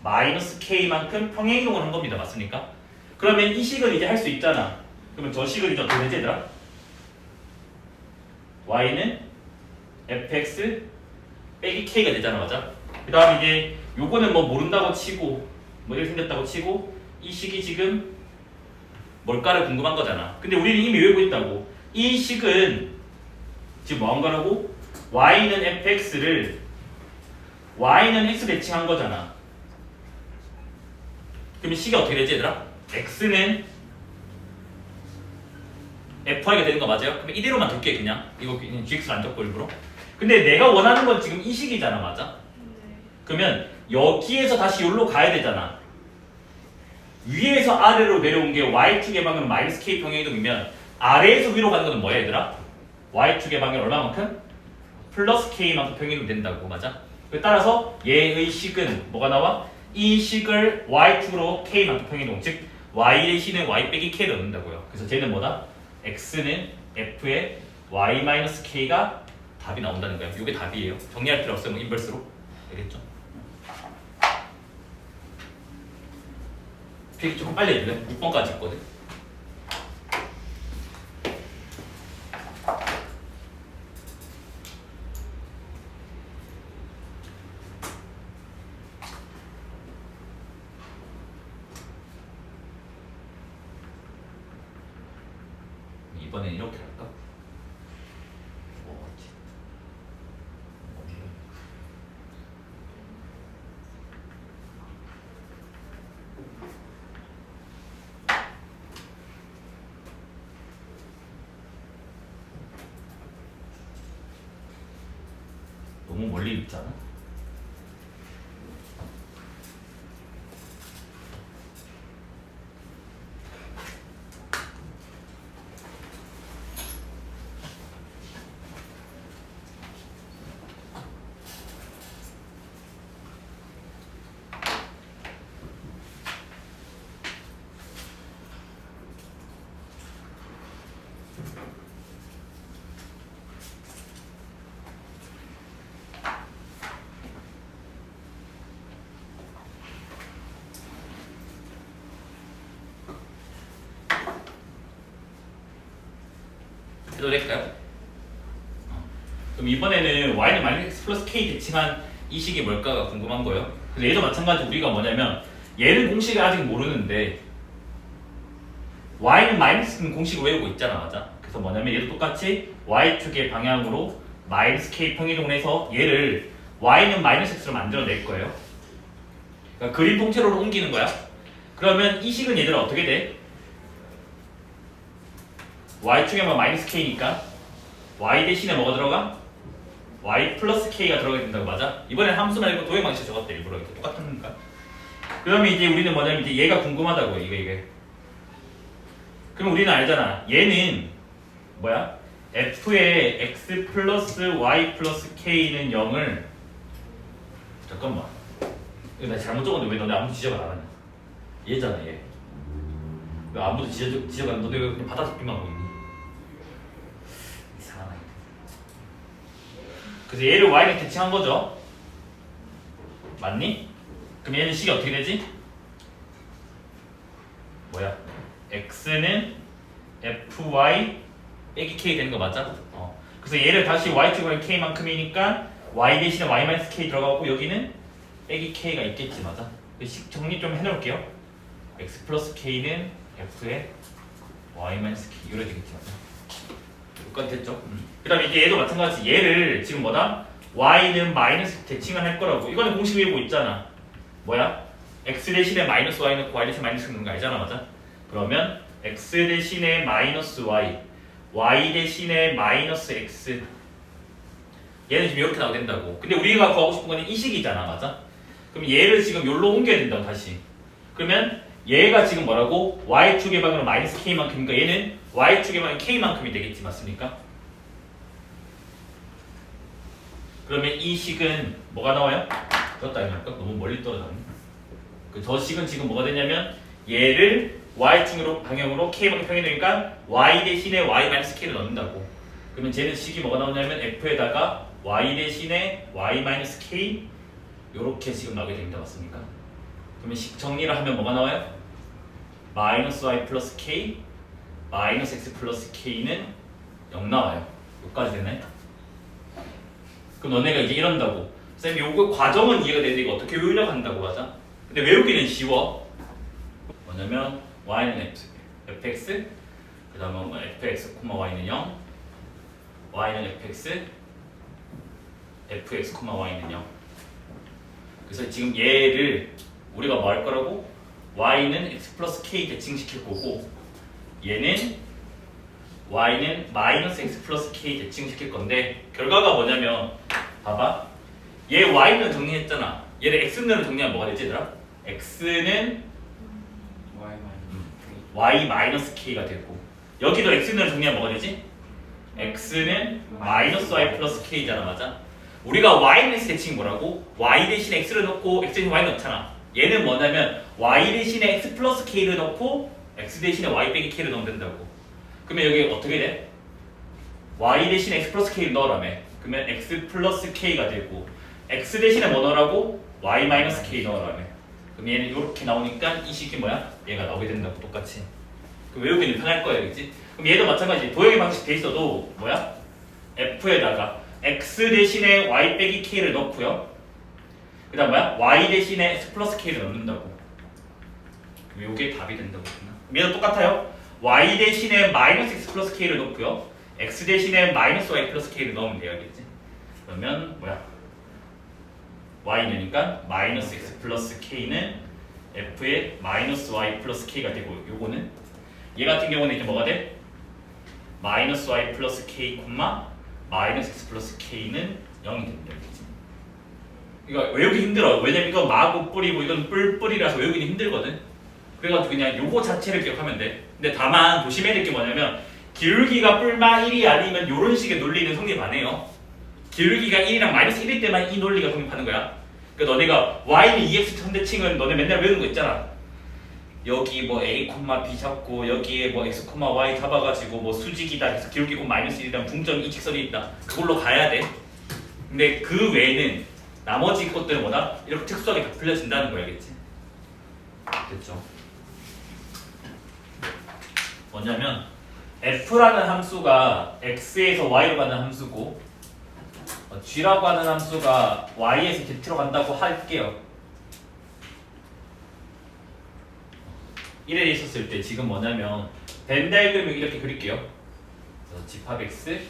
마이너스 k만큼 평행이동을 한 겁니다. 맞습니까? 그러면 이 식을 이제 할 수 있잖아. 그러면 저 식을 이제 어떻게 되지 얘들아? y는 fx 빼기 k가 되잖아. 맞아? 그 다음 이제 요거는 뭐 모른다고 치고 뭐 이렇게 생겼다고 치고 이 식이 지금 뭘까를 궁금한 거잖아. 근데 우리는 이미 외우고 있다고. 이 식은 지금 뭐 한 거라고? y는 fx를 y는 x 대칭한 거잖아. 그러면 식이 어떻게 되지 얘들아? x는 fy가 되는 거 맞아요? 그러면 이대로만 둘게. 그냥 이거 그냥 gx를 안 적고 일부러. 근데 내가 원하는 건 지금 이 식이잖아. 맞아? 그러면 여기에서 다시 여기로 가야 되잖아. 위에서 아래로 내려온 게 y축의 방향은 마이너스 k 평행이동이면 아래에서 위로 가는 건 뭐야 얘들아? y축의 방향 얼마만큼? 플러스 k만큼 평행이동 된다고. 맞아? 따라서 얘의 식은 뭐가 나와? 이 식을 y축으로 k만큼 평행이동, 즉 y 대신에 y 빼기 k를 넣는다고요. 그래서 쟤는 뭐다? x는 f의 y-k가 답이 나온다는 거예요. 이게 답이에요. 정리할 필요 없어요. 뭐 인버스로. 알겠죠? 필기 조금 빨리 해줄래? 6번까지 있거든. 이번엔 이렇게 할까? 뭐지? 너무 멀리 있잖아. 해도 될까요? 그럼 이번에는 y는 마이너스 x 플러스 k 대칭한 이 식이 뭘까가 궁금한 거예요. 그래서 얘도 마찬가지. 우리가 뭐냐면 얘는 공식을 아직 모르는데 y는 마이너스 공식을 외우고 있잖아. 맞아? 그래서 뭐냐면 얘도 똑같이 y축의 방향으로 마이너스 k 평이동을 해서 얘를 y는 마이너스 x로 만들어낼 거예요. 그러니까 그림 통째로 옮기는 거야. 그러면 이 식은 얘들아 어떻게 돼? y축에만 마이너스 k니까 y 대신에 뭐가 들어가? y 플러스 k가 들어가야 된다고. 맞아? 이번엔 함수 말고 도형 방식 적었대. 일부러 이렇게 똑같은 거니까. 그러면 이제 우리는 뭐냐면 이제 얘가 궁금하다고. 이게 그럼 우리는 알잖아. 얘는 뭐야? f의 x 플러스 y 플러스 k는 0을 잠깐만, 이거 나 잘못 적었는데 왜 너네 아무도 지적을 안 하냐? 얘잖아 얘. 왜 아무도 지적 안 하는데 왜 그냥 받아적기만 하고 있니? 이상하네. 그래서 얘를 y는 대칭한 거죠. 맞니? 그럼 얘는 식이 어떻게 되지? 뭐야? x는 fy 빼기 k 되는 거 맞아? 그래서 얘를 다시 y축으로 k만큼이니까 y 대신에 y-k 들어가고 여기는 빼기 k가 있겠지 맞아? 식 정리 좀 해놓을게요. x 플러스 k는 f의 y-k 이래 되겠지 맞아? 여기까지 됐죠? 그 다음에 이제 얘도 마찬가지. 얘를 지금 뭐다? y는 마이너스 대칭을 할 거라고. 이거는 공식 외우고 있잖아. 뭐야? x 대신에 마이너스 y 넣고 y 대신에 마이너스 넣는 거 알잖아 맞아? 그러면 x 대신에 마이너스 y, y 대신에 마이너스 x. 얘는 지금 이렇게 나오게 된다고. 근데 우리가 구하고 싶은 거는 이 식이잖아 맞아? 그럼 얘를 지금 여기로 옮겨야 된다고 다시. 그러면 얘가 지금 뭐라고? y축의 방향으로 마이너스 k만큼이니까 얘는 y축의 방향 k만큼이 되겠지 맞습니까? 그러면 이 식은 뭐가 나와요? 그렇다 이말까? 너무 멀리 떨어졌네. 저 식은 지금 뭐가 되냐면 얘를 y축으로 방향으로 k만큼 평행되니까 y 대신에 y-k를 넣는다고. 그러면 쟤는 식이 뭐가 나오냐면 f에다가 y 대신에 y-k 요렇게 지금 나오게 됩니다. 맞습니까? 그러면 식 정리를 하면 뭐가 나와요? 마이너스 y 플러스 k 마이너스 x 플러스 k는 0 나와요. 여기까지 됐나요? 그럼 너네가 이제 이런다고. 쌤 요거 과정은 이해가 되는데 이거 어떻게 외우려고 한다고 맞아? 근데 외우기는 쉬워. 뭐냐면 y는 fx 그 다음에 뭐 fx, y는 0 y는 fx fx, y는 0. 그래서 지금 얘를 우리가 뭐 할 거라고? y는 x 플러스 k 대칭시킬 거고 얘는 y는 마이너스 x 플러스 k 대칭시킬 건데 결과가 뭐냐면 봐봐. 얘 y는 정리했잖아. 얘를 x는 정리하면 뭐가 되지 얘들아? x는 y 마이너스 k가 되고 여기도 x는 정리하면 뭐가 되지? x는 마이너스 y 플러스 k잖아 맞아? 우리가 y는 대칭 뭐라고? y 대신에 x를 넣고 x 대신에 y 넣잖아. 얘는 뭐냐면 y 대신에 x 플러스 k를 넣고 x 대신에 y 빼기 k를 넣으면 된다고. 그러면 여기 어떻게 돼? y 대신에 x 플러스 k를 넣으라며. 그러면 x 플러스 k가 되고 x 대신에 뭐 넣으라고? y 마이너스 k 넣으라며. 그럼 얘는 이렇게 나오니까 이 식이 뭐야? 얘가 나오게 된다고 똑같이. 그럼 외우기는 편할 거야 그치? 그럼 얘도 마찬가지. 도형의 방식 돼 있어도 뭐야? f에다가 x 대신에 y 빼기 k를 넣고요. 그 다음 뭐야? y 대신에 x 플러스 k를 넣는다고. 그럼 이게 답이 된다고. 그럼 얘도 똑같아요. y 대신에 마이너스 x 플러스 k를 넣고요. x 대신에 마이너스 y 플러스 k를 넣으면 돼야겠지. 그러면 뭐야? y는니까 마이너스 x 플러스 k는 f의 마이너스 y 플러스 k가 되고 요거는 얘 같은 경우는 이제 뭐가 돼? 마이너스 y 플러스 k, 마이너스 x 플러스 k는 0이 됩니다. 이거 외우기 힘들어. 왜냐면 이거 마구 뿌리고 이건 뿔뿔이라서 외우기는 힘들거든. 그래가지고 그냥 요거 자체를 기억하면 돼. 근데 다만 조심해야 될 게 뭐냐면 기울기가 뿔마 1이 아니면 요런 식의 논리는 성립 안 해요. 기울기가 1이랑 마이너스 1일 때만 이 논리가 성립하는 거야. 그러니까 너네가 y는 2x 선대칭은 너네 맨날 외우는 거 있잖아. 여기 뭐 a, b 잡고 여기에 뭐 x, y 잡아가지고 뭐 수직이다 해서 기울기고 마이너스 1이랑 중점 이 직선이 있다. 그걸로 가야 돼. 근데 그 외에는 나머지 것들은 뭐다? 이렇게 특수하게 다 풀려진다는 거야, 알겠지? 됐죠? 뭐냐면 f라는 함수가 x에서 y로 가는 함수고 g라고 하는 함수가 y에서 z로 간다고 할게요. 이래 있었을 때 지금 뭐냐면 벤 다이그램을 이렇게 그릴게요. 그래서 집합 x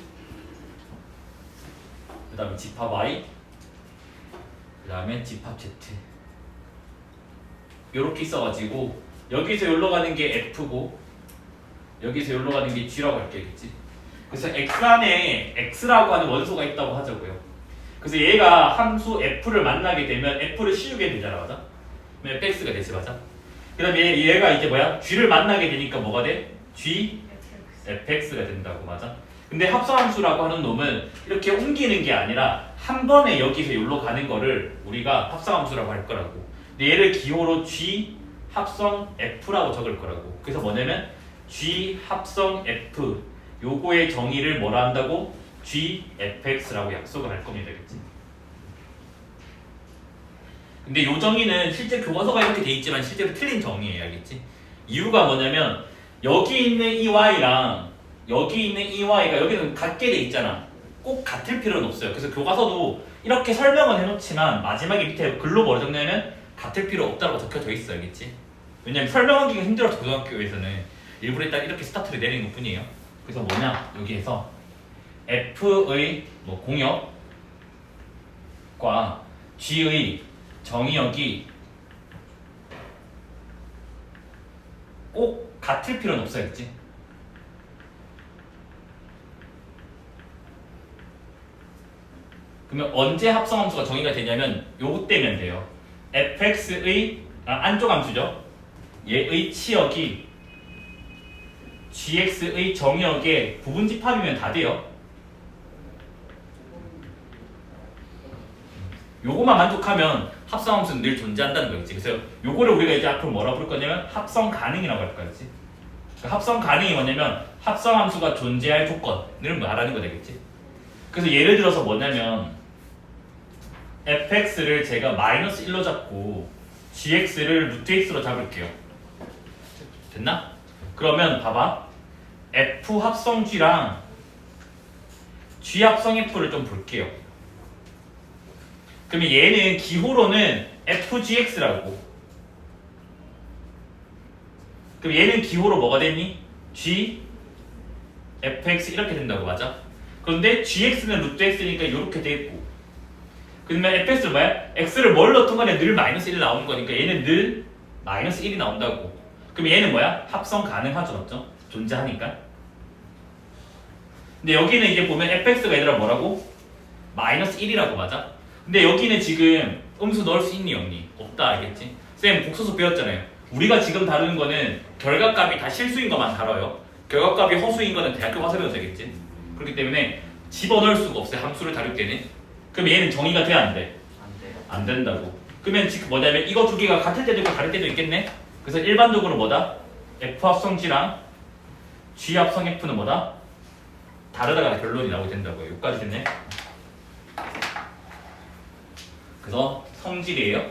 그 다음에 집합 y 그 다음에 집합 z 요렇게 있어가지고 여기서 여기로 가는 게 f고 여기서 여기로 가는 게 g라고 할게겠지. 그래서 x 안에 x라고 하는 원소가 있다고 하자고요. 그래서 얘가 함수 f를 만나게 되면 f를 씌우게 되잖아 맞아? 그러면 fx가 되지 맞아? 그 다음에 얘가 이제 뭐야? g를 만나게 되니까 뭐가 돼? g fx가 된다고 맞아? 근데 합성함수라고 하는 놈은 이렇게 옮기는 게 아니라 한 번에 여기서 여기로 가는 거를 우리가 합성함수라고 할 거라고. 근데 얘를 기호로 g 합성 f라고 적을 거라고. 그래서 뭐냐면 g 합성 f 요거의 정의를 뭐라 한다고? G fx라고 약속을 할 겁니다. 그치? 근데 요 정의는 실제 교과서가 이렇게 돼 있지만 실제로 틀린 정의예요. 알겠지? 이유가 뭐냐면 여기 있는 이 y랑 여기 있는 이 y가 여기는 같게 돼 있잖아. 꼭 같을 필요는 없어요. 그래서 교과서도 이렇게 설명은 해놓지만 마지막에 밑에 글로 뭐라 적냐면 같을 필요 없다고 적혀져 있어. 알겠지? 왜냐면 설명하기가 힘들어서 고등학교에서는 일부러 일단 이렇게 스타트를 내리는 것 뿐이에요. 그래서 뭐냐? 여기에서 f의 뭐 공역과 g의 정의역이 꼭 같을 필요는 없어야겠지. 그러면 언제 합성함수가 정의가 되냐면 요거 때면 돼요. fx의 안쪽 함수죠. 얘의 치역이 gx의 정의역의 부분집합이면 다 돼요. 요거만 만족하면 합성함수는 늘 존재한다는 거겠지. 그래서 요거를 우리가 이제 앞으로 뭐라고 부를 거냐면 합성 가능이라고 할 거겠지. 그러니까 합성 가능이 뭐냐면 합성함수가 존재할 조건을 말하는 거 되겠지. 그래서 예를 들어서 뭐냐면 fx를 제가 마이너스 1로 잡고 gx를 루트 x로 잡을게요. 됐나? 그러면 봐봐. f 합성 g랑 g 합성 f를 좀 볼게요. 그러면 얘는 기호로는 fgx라고. 그럼 얘는 기호로 뭐가 됐니? g fx 이렇게 된다고. 맞아? 그런데 gx는 루트 x니까 이렇게 돼 있고. 그러면 fx는 뭐야? x를 뭘 넣던 간에 늘 마이너스 1이 나오는 거니까 얘는 늘 마이너스 1이 나온다고. 그럼 얘는 뭐야? 합성 가능하죠. 맞죠? 존재하니까. 근데 여기는 이제 보면 fx가 얘들아 뭐라고? 마이너스 1이라고. 맞아? 근데 여기는 지금 음수 넣을 수 있니 없니? 없다. 알겠지? 쌤 복소수 배웠잖아요. 우리가 지금 다루는 거는 결과값이 다 실수인 것만 다뤄요. 결과값이 허수인 거는 대학교 가서 배워도 되겠지? 그렇기 때문에 집어넣을 수가 없어요. 함수를 다룰 때는. 그럼 얘는 정의가 돼? 안 돼?
안 돼요.
안 된다고. 그러면 지금 뭐냐면 이거 두 개가 같을 때도 있고 다를 때도 있겠네? 그래서 일반적으로 뭐다? F 합성 G랑 G 합성 F는 뭐다? 다르다가 결론이 나오게 된다고요. 여기까지 됐네? 그래서 성질이에요.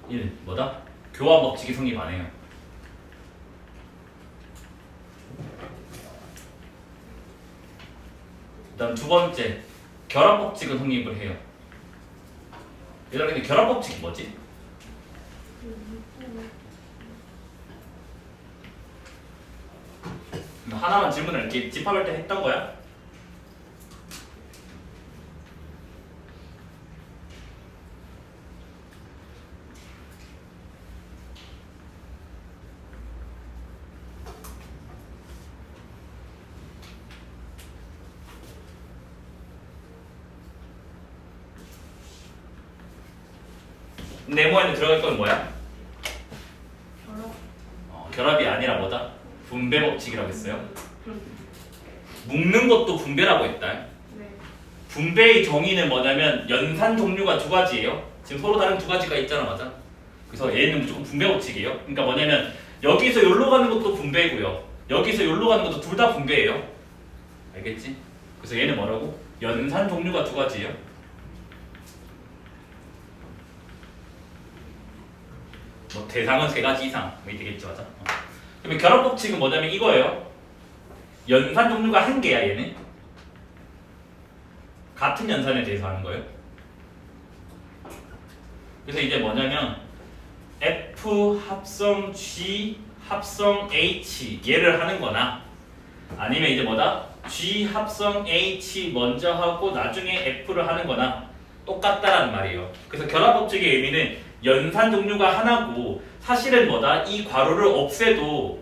1. 뭐다? 교환 법칙이 성립 안 해요. 그다음 두 번째, 결합 법칙은 성립을 해요. 얘들아 근데 결합 법칙이 뭐지? 하나만 질문을 이렇게 집합할 때 했던 거야? 네모에는 들어갈 건 뭐야? 결합이 아니라 뭐다? 분배 법칙이라고 했어요. 묶는 것도 분배라고 했다.
네.
분배의 정의는 뭐냐면 연산 종류가 두 가지예요. 지금 서로 다른 두 가지가 있잖아. 맞아? 그래서 얘는 무조건 분배 법칙이에요. 그러니까 뭐냐면 여기서 여기로 가는 것도 분배고요. 여기서 여기로 가는 것도 둘 다 분배예요. 알겠지? 그래서 얘는 뭐라고? 연산 종류가 두 가지예요. 뭐 대상은 세 가지 이상 뭐 되겠지. 맞아? 그러면 결합 법칙은 뭐냐면 이거예요. 연산 종류가 한 개야. 얘는 같은 연산에 대해서 하는 거예요. 그래서 이제 뭐냐면 F 합성 G 합성 H 얘를 하는 거나 아니면 이제 뭐다? G 합성 H 먼저 하고 나중에 F를 하는 거나 똑같다라는 말이에요. 그래서 결합 법칙의 의미는 연산 종류가 하나고 사실은 뭐다? 이 괄호를 없애도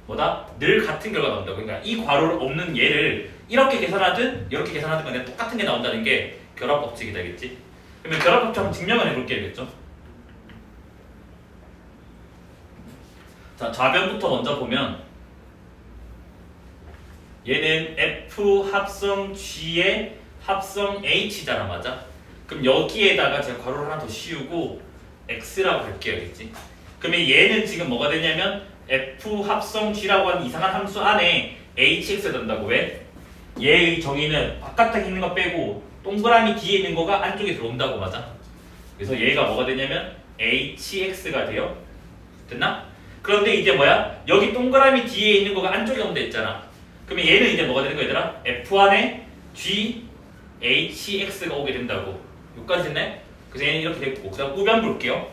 뭐다? 늘 같은 결과가 나온다고. 그러니까 이 괄호를 없는 얘를 이렇게 계산하든 이렇게 계산하든 간에 똑같은 게 나온다는 게 결합 법칙이 되겠지. 그러면 결합 법칙 한번 증명을 해볼게요. 되겠죠? 자, 좌변부터 먼저 보면 얘는 F 합성 G의 합성 H잖아. 맞아? 그럼 여기에다가 제가 괄호를 하나 더 씌우고 X라고 할게요. 알겠지? 그러면 얘는 지금 뭐가 되냐면 F 합성 G라고 하는 이상한 함수 안에 hx가 된다고. 왜? 얘의 정의는 바깥에 있는 거 빼고 동그라미 뒤에 있는 거가 안쪽에 들어온다고. 맞아? 그래서 얘가 뭐가 되냐면 hx가 돼요. 됐나? 그런데 이제 뭐야? 여기 동그라미 뒤에 있는 거가 안쪽에 온다 했잖아. 그러면 얘는 이제 뭐가 되는 거야 얘들아? f 안에 g hx가 오게 된다고. 여기까지 됐네? 그래서 얘는 이렇게 됐고, 그 다음 우변 볼게요.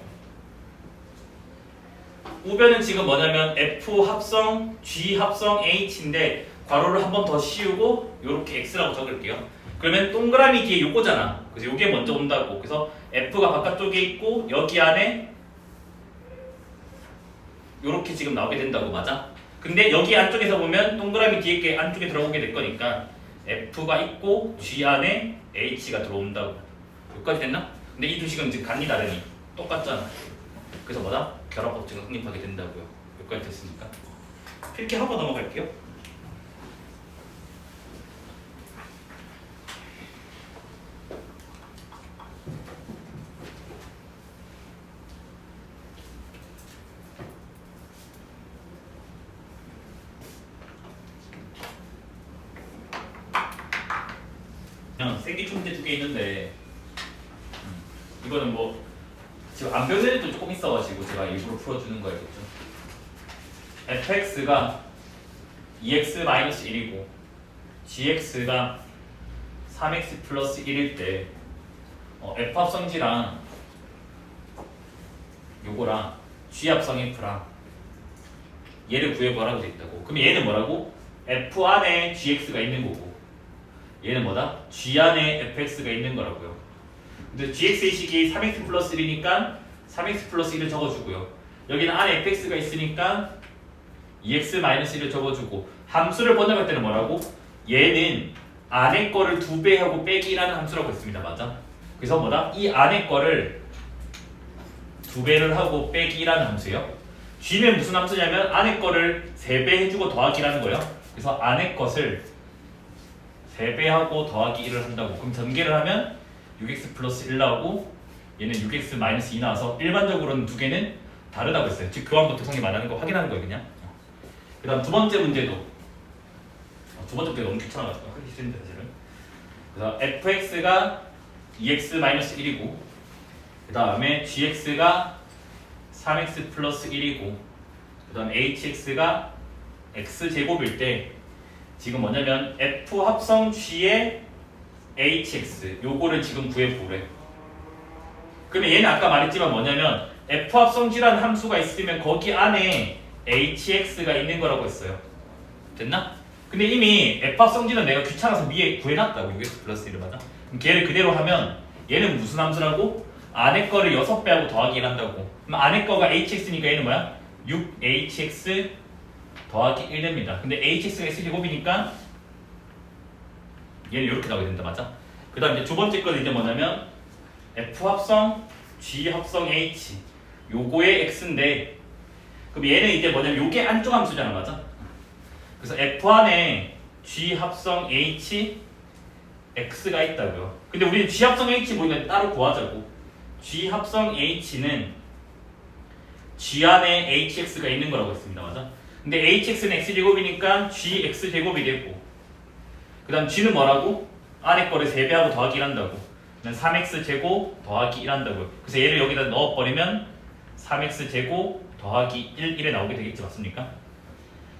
우변은 지금 뭐냐면 f 합성 g 합성 h인데 괄호를 한 번 더 씌우고 요렇게 x라고 적을게요. 그러면 동그라미 뒤에 요거잖아. 그래서 요게 먼저 온다고. 그래서 f가 바깥쪽에 있고 여기 안에 요렇게 지금 나오게 된다고. 맞아? 근데 여기 안쪽에서 보면 동그라미 뒤에 게 안쪽에 들어오게 될 거니까 f가 있고 g 안에 h가 들어온다고. 여기까지 됐나? 근데 이 두 식은 지금 간이 다르니 똑같잖아. 그래서 뭐다? 결합법칙을 성립하게 된다고요. 여기까지 됐으니까 필기하고 넘어갈게요. 그냥 생기출 문제 두 개 있는데 이거는 뭐 지금 안 배운 애들도 조금 있어가지고 제가 일부러 풀어주는 거겠죠. fx가 2x-1이고 gx가 3x 플러스 1일 때 f 합성지랑 요거랑 g 합성 f랑 얘를 구해보라고 돼 있다고. 그럼 얘는 뭐라고? f 안에 gx가 있는 거고 얘는 뭐다? g 안에 fx가 있는 거라고요. 근데 gx의 식이 3x 플러스 1이니까 3x 플러스 1을 적어주고요. 여기는 안에 fx가 있으니까 2x-1을 적어주고 함수를 번역할 때는 뭐라고? 얘는 안에 거를 2배 하고 빼기라는 함수라고 했습니다. 맞아? 그래서 뭐다? 이 안에 거를 2배를 하고 빼기라는 함수예요. g는 무슨 함수냐면 안에 거를 3배 해주고 더하기라는 거예요. 그래서 안에 것을 3배하고 더하기 1을 한다고. 그럼 전개를 하면 6x 플러스 1 나오고 얘는 6x 마이너스 2 나와서 일반적으로는 두 개는 다르다고 했어요. 즉 교환부터 성립 안 하는 거 확인하는 거예요. 그냥. 그 다음 두 번째 문제도 두 번째 문제 너무 귀찮아가지고 하기 싫은데 사실은. 그래서 fx가 2x 마이너스 1이고 그 다음에 gx가 3x 플러스 1이고 그 다음 hx가 x제곱일 때 지금 뭐냐면 f 합성 g의 hx 요거를 지금 구해보래. 그러면 얘는 아까 말했지만 뭐냐면 f 합성 g라는 함수가 있으면 거기 안에 hx가 있는 거라고 했어요. 됐나? 근데 이미 f 합성 g는 내가 귀찮아서 위에 구해놨다고. 6x 플러스 1을 맞아? 그럼 걔를 그대로 하면 얘는 무슨 함수라고? 안에 거를 6배하고 더하기 1 한다고. 그럼 안에 거가 hx니까 얘는 뭐야? 6hx 더하기 1 됩니다. 근데 hx가 x제곱이니까 얘는 이렇게 나오게 된다. 맞아? 그 다음 이제 두 번째 거는 이제 뭐냐면 f 합성 g 합성 h 요거의 x인데 그럼 얘는 이제 뭐냐면 요게 안쪽 함수잖아. 맞아? 그래서 f 안에 g 합성 h x가 있다고요. 근데 우리는 g 합성 h 보이면 따로 구하자고. g 합성 h는 g 안에 hx가 있는 거라고 했습니다. 맞아? 근데 hx는 x제곱이니까 gx제곱이 되고 그 다음 g는 뭐라고? 안에 거를 3배하고 더하기 1 한다고. 그럼 3x제곱 더하기 1 한다고요. 그래서 얘를 여기다 넣어버리면 3x제곱 더하기 1에 나오게 되겠지. 맞습니까?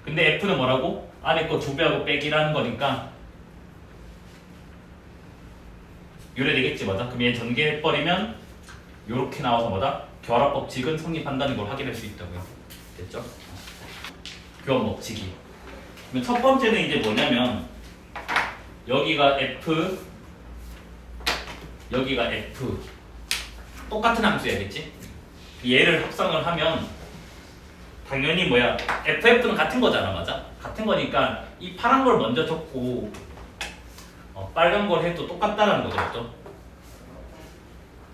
근데 f는 뭐라고? 안에 거 2배하고 빼기라는 거니까 요래 되겠지. 맞아? 그럼 얘 전개해버리면 요렇게 나와서 뭐다? 결합법칙은 성립한다는 걸 확인할 수 있다고요. 됐죠? 교환법칙이. 그럼 첫 번째는 이제 뭐냐면 여기가 f 여기가 f 똑같은 함수야겠지? 얘를 합성을 하면 당연히 뭐야 ff는 같은 거잖아. 맞아? 같은 거니까 이 파란 걸 먼저 적고 빨간 걸 해도 똑같다라는 거죠. 맞죠?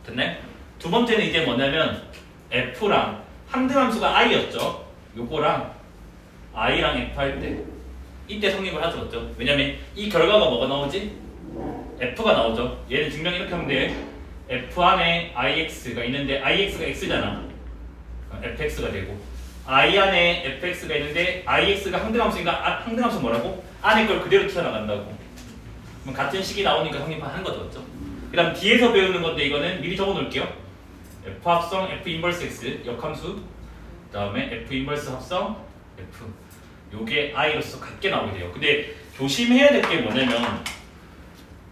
됐네? 두 번째는 이제 뭐냐면 f랑 항등함수가 i였죠. 요거랑 i랑 f 할 때 이때 성립을 하죠. 맞죠? 왜냐면 이 결과가 뭐가 나오지? f가 나오죠. 얘는 증명 이렇게 하면 돼. f 안에 ix가 있는데 ix가 x잖아. fx가 되고 I 안에 fx가 있는데 ix가 항등함수니까 항등함수 뭐라고? 안에 걸 그대로 튀어나간다고. 그럼 같은 식이 나오니까 성립한 한 거죠, 맞죠? 그 다음 뒤에서 배우는 건데 이거는 미리 적어 놓을게요. f 합성 f 인버스 x 역함수, 그 다음에 f 인버스 합성 f, 요게 i로서 같게 나오게 돼요. 근데 조심해야 될 게 뭐냐면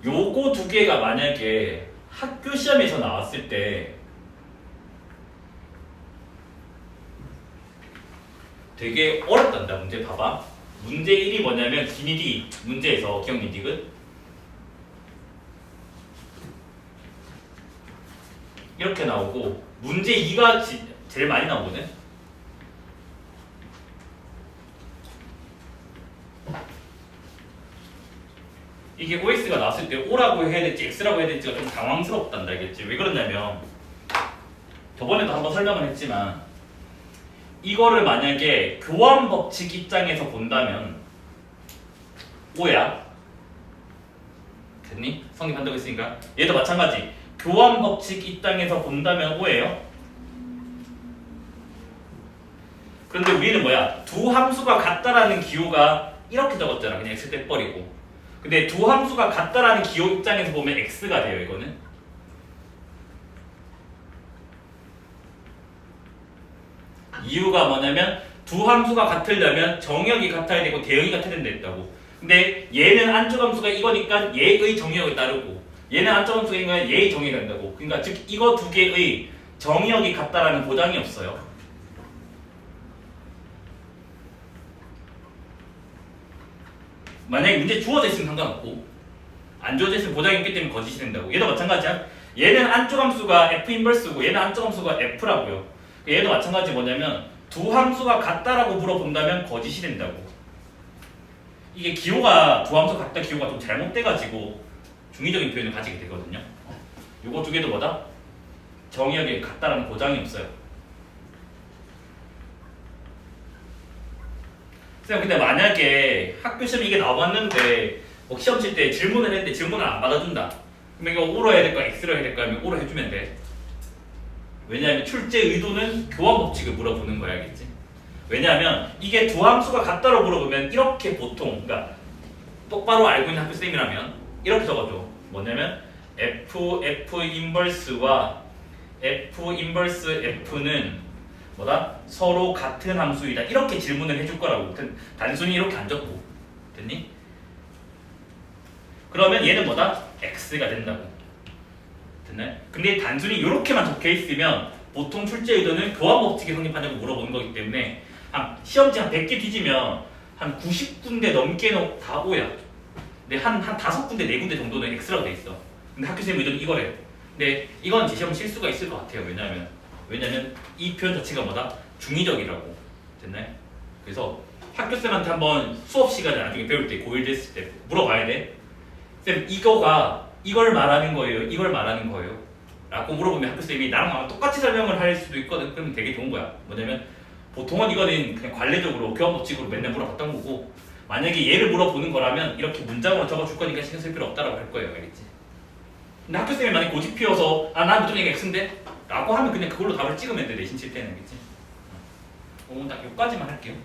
요거 두 개가 만약에 학교 시험에서 나왔을 때 되게 어렵단다. 문제 봐봐. 문제 1이 뭐냐면 기니디 문제에서 기억니 디귿 이렇게 나오고, 문제 2가 제일 많이 나오거든. 이게 OX가 나왔을 때 O라고 해야 될지 X라고 해야 될지가 좀 당황스럽단다, 알겠지? 왜 그러냐면 저번에도 한번 설명을 했지만 이거를 만약에 교환 법칙 입장에서 본다면 O야. 됐니? 성립한다고 했으니까. 얘도 마찬가지. 교환 법칙 입장에서 본다면 O예요. 그런데 우리는 뭐야? 두 함수가 같다라는 기호가 이렇게 적었잖아. 그냥 X 떼버리고. 근데 두 함수가 같다라는 기호 입장에서 보면 X가 돼요, 이거는. 이유가 뭐냐면 두 함수가 같으려면 정역이 같아야 되고 대역이 같아야 된다 했다고. 근데 얘는 안쪽 함수가 이거니까 얘의 정역을 따르고, 얘는 안쪽 함수가 이거니까 얘의 정역이 간다고. 그러니까 즉 이거 두 개의 정역이 같다라는 보장이 없어요. 만약에 문제 주어져 있으면 상관없고 안 주어져 있으면 보장이 없기 때문에 거짓이 된다고. 얘도 마찬가지야. 얘는 안쪽 함수가 f 인버스고 얘는 안쪽 함수가 f라고요. 얘도 마찬가지. 뭐냐면 두 함수가 같다라고 물어본다면 거짓이 된다고. 이게 기호가 두 함수 같다 기호가 좀 잘못돼가지고 중의적인 표현을 가지게 되거든요. 요거 두 개도 뭐다? 정의역이 같다라는 보장이 없어요. 쌤, 근데 만약에 학교 시험에 이게 나왔는데 뭐 시험 칠 때 질문을 했는데 질문을 안 받아준다. 그럼 이거 O로 해야 될까 X로 해야 될까 하면 O로 해주면 돼. 왜냐하면 출제 의도는 교환 법칙을 물어보는 거야, 알겠지? 왜냐하면 이게 두 함수가 같다로 물어보면 이렇게 보통, 그러니까 똑바로 알고 있는 학교 쌤이라면 이렇게 적어줘. 뭐냐면 f 인버스와 f 인버스 f는 뭐다? 서로 같은 함수이다. 이렇게 질문을 해줄 거라고. 단순히 이렇게 안 적고. 됐니? 그러면 얘는 뭐다? x가 된다고. 됐나요? 근데 단순히 이렇게만 적혀 있으면 보통 출제 의도는 교환 법칙이 성립하냐고 물어보는 거기 때문에 한 시험지 한 100개 뒤지면 한 90군데 넘게는 다 O야. 근데 한 5군데, 4군데 정도는 X라고 돼 있어. 근데 학교쌤 의도는 이거래. 근데 이건 제 시험 실수가 있을 것 같아요. 왜냐면 이 표현 자체가 뭐다? 중의적이라고. 됐나요? 그래서 학교쌤한테 한번 수업 시간에 나중에 배울 때 고1 됐을 때 물어봐야 돼. 쌤, 이걸 말하는 거예요? 이걸 말하는 거예요? 라고 물어보면 학교쌤이 나랑 똑같이 설명을 할 수도 있거든. 그러면 되게 좋은 거야. 뭐냐면 보통은 이거는 그냥 관례적으로 교환법칙으로 맨날 물어봤던 거고, 만약에 얘를 물어보는 거라면 이렇게 문장으로 적어줄 거니까 신경 쓸 필요 없다라고 할 거예요. 알겠지? 근데 학교쌤이 만약에 고집 피워서 난 무조건 이게 X인데? 라고 하면 그냥 그걸로 답을 찍으면 돼. 내신 칠 때는. 알겠지? 오늘 딱 여기까지만 할게요.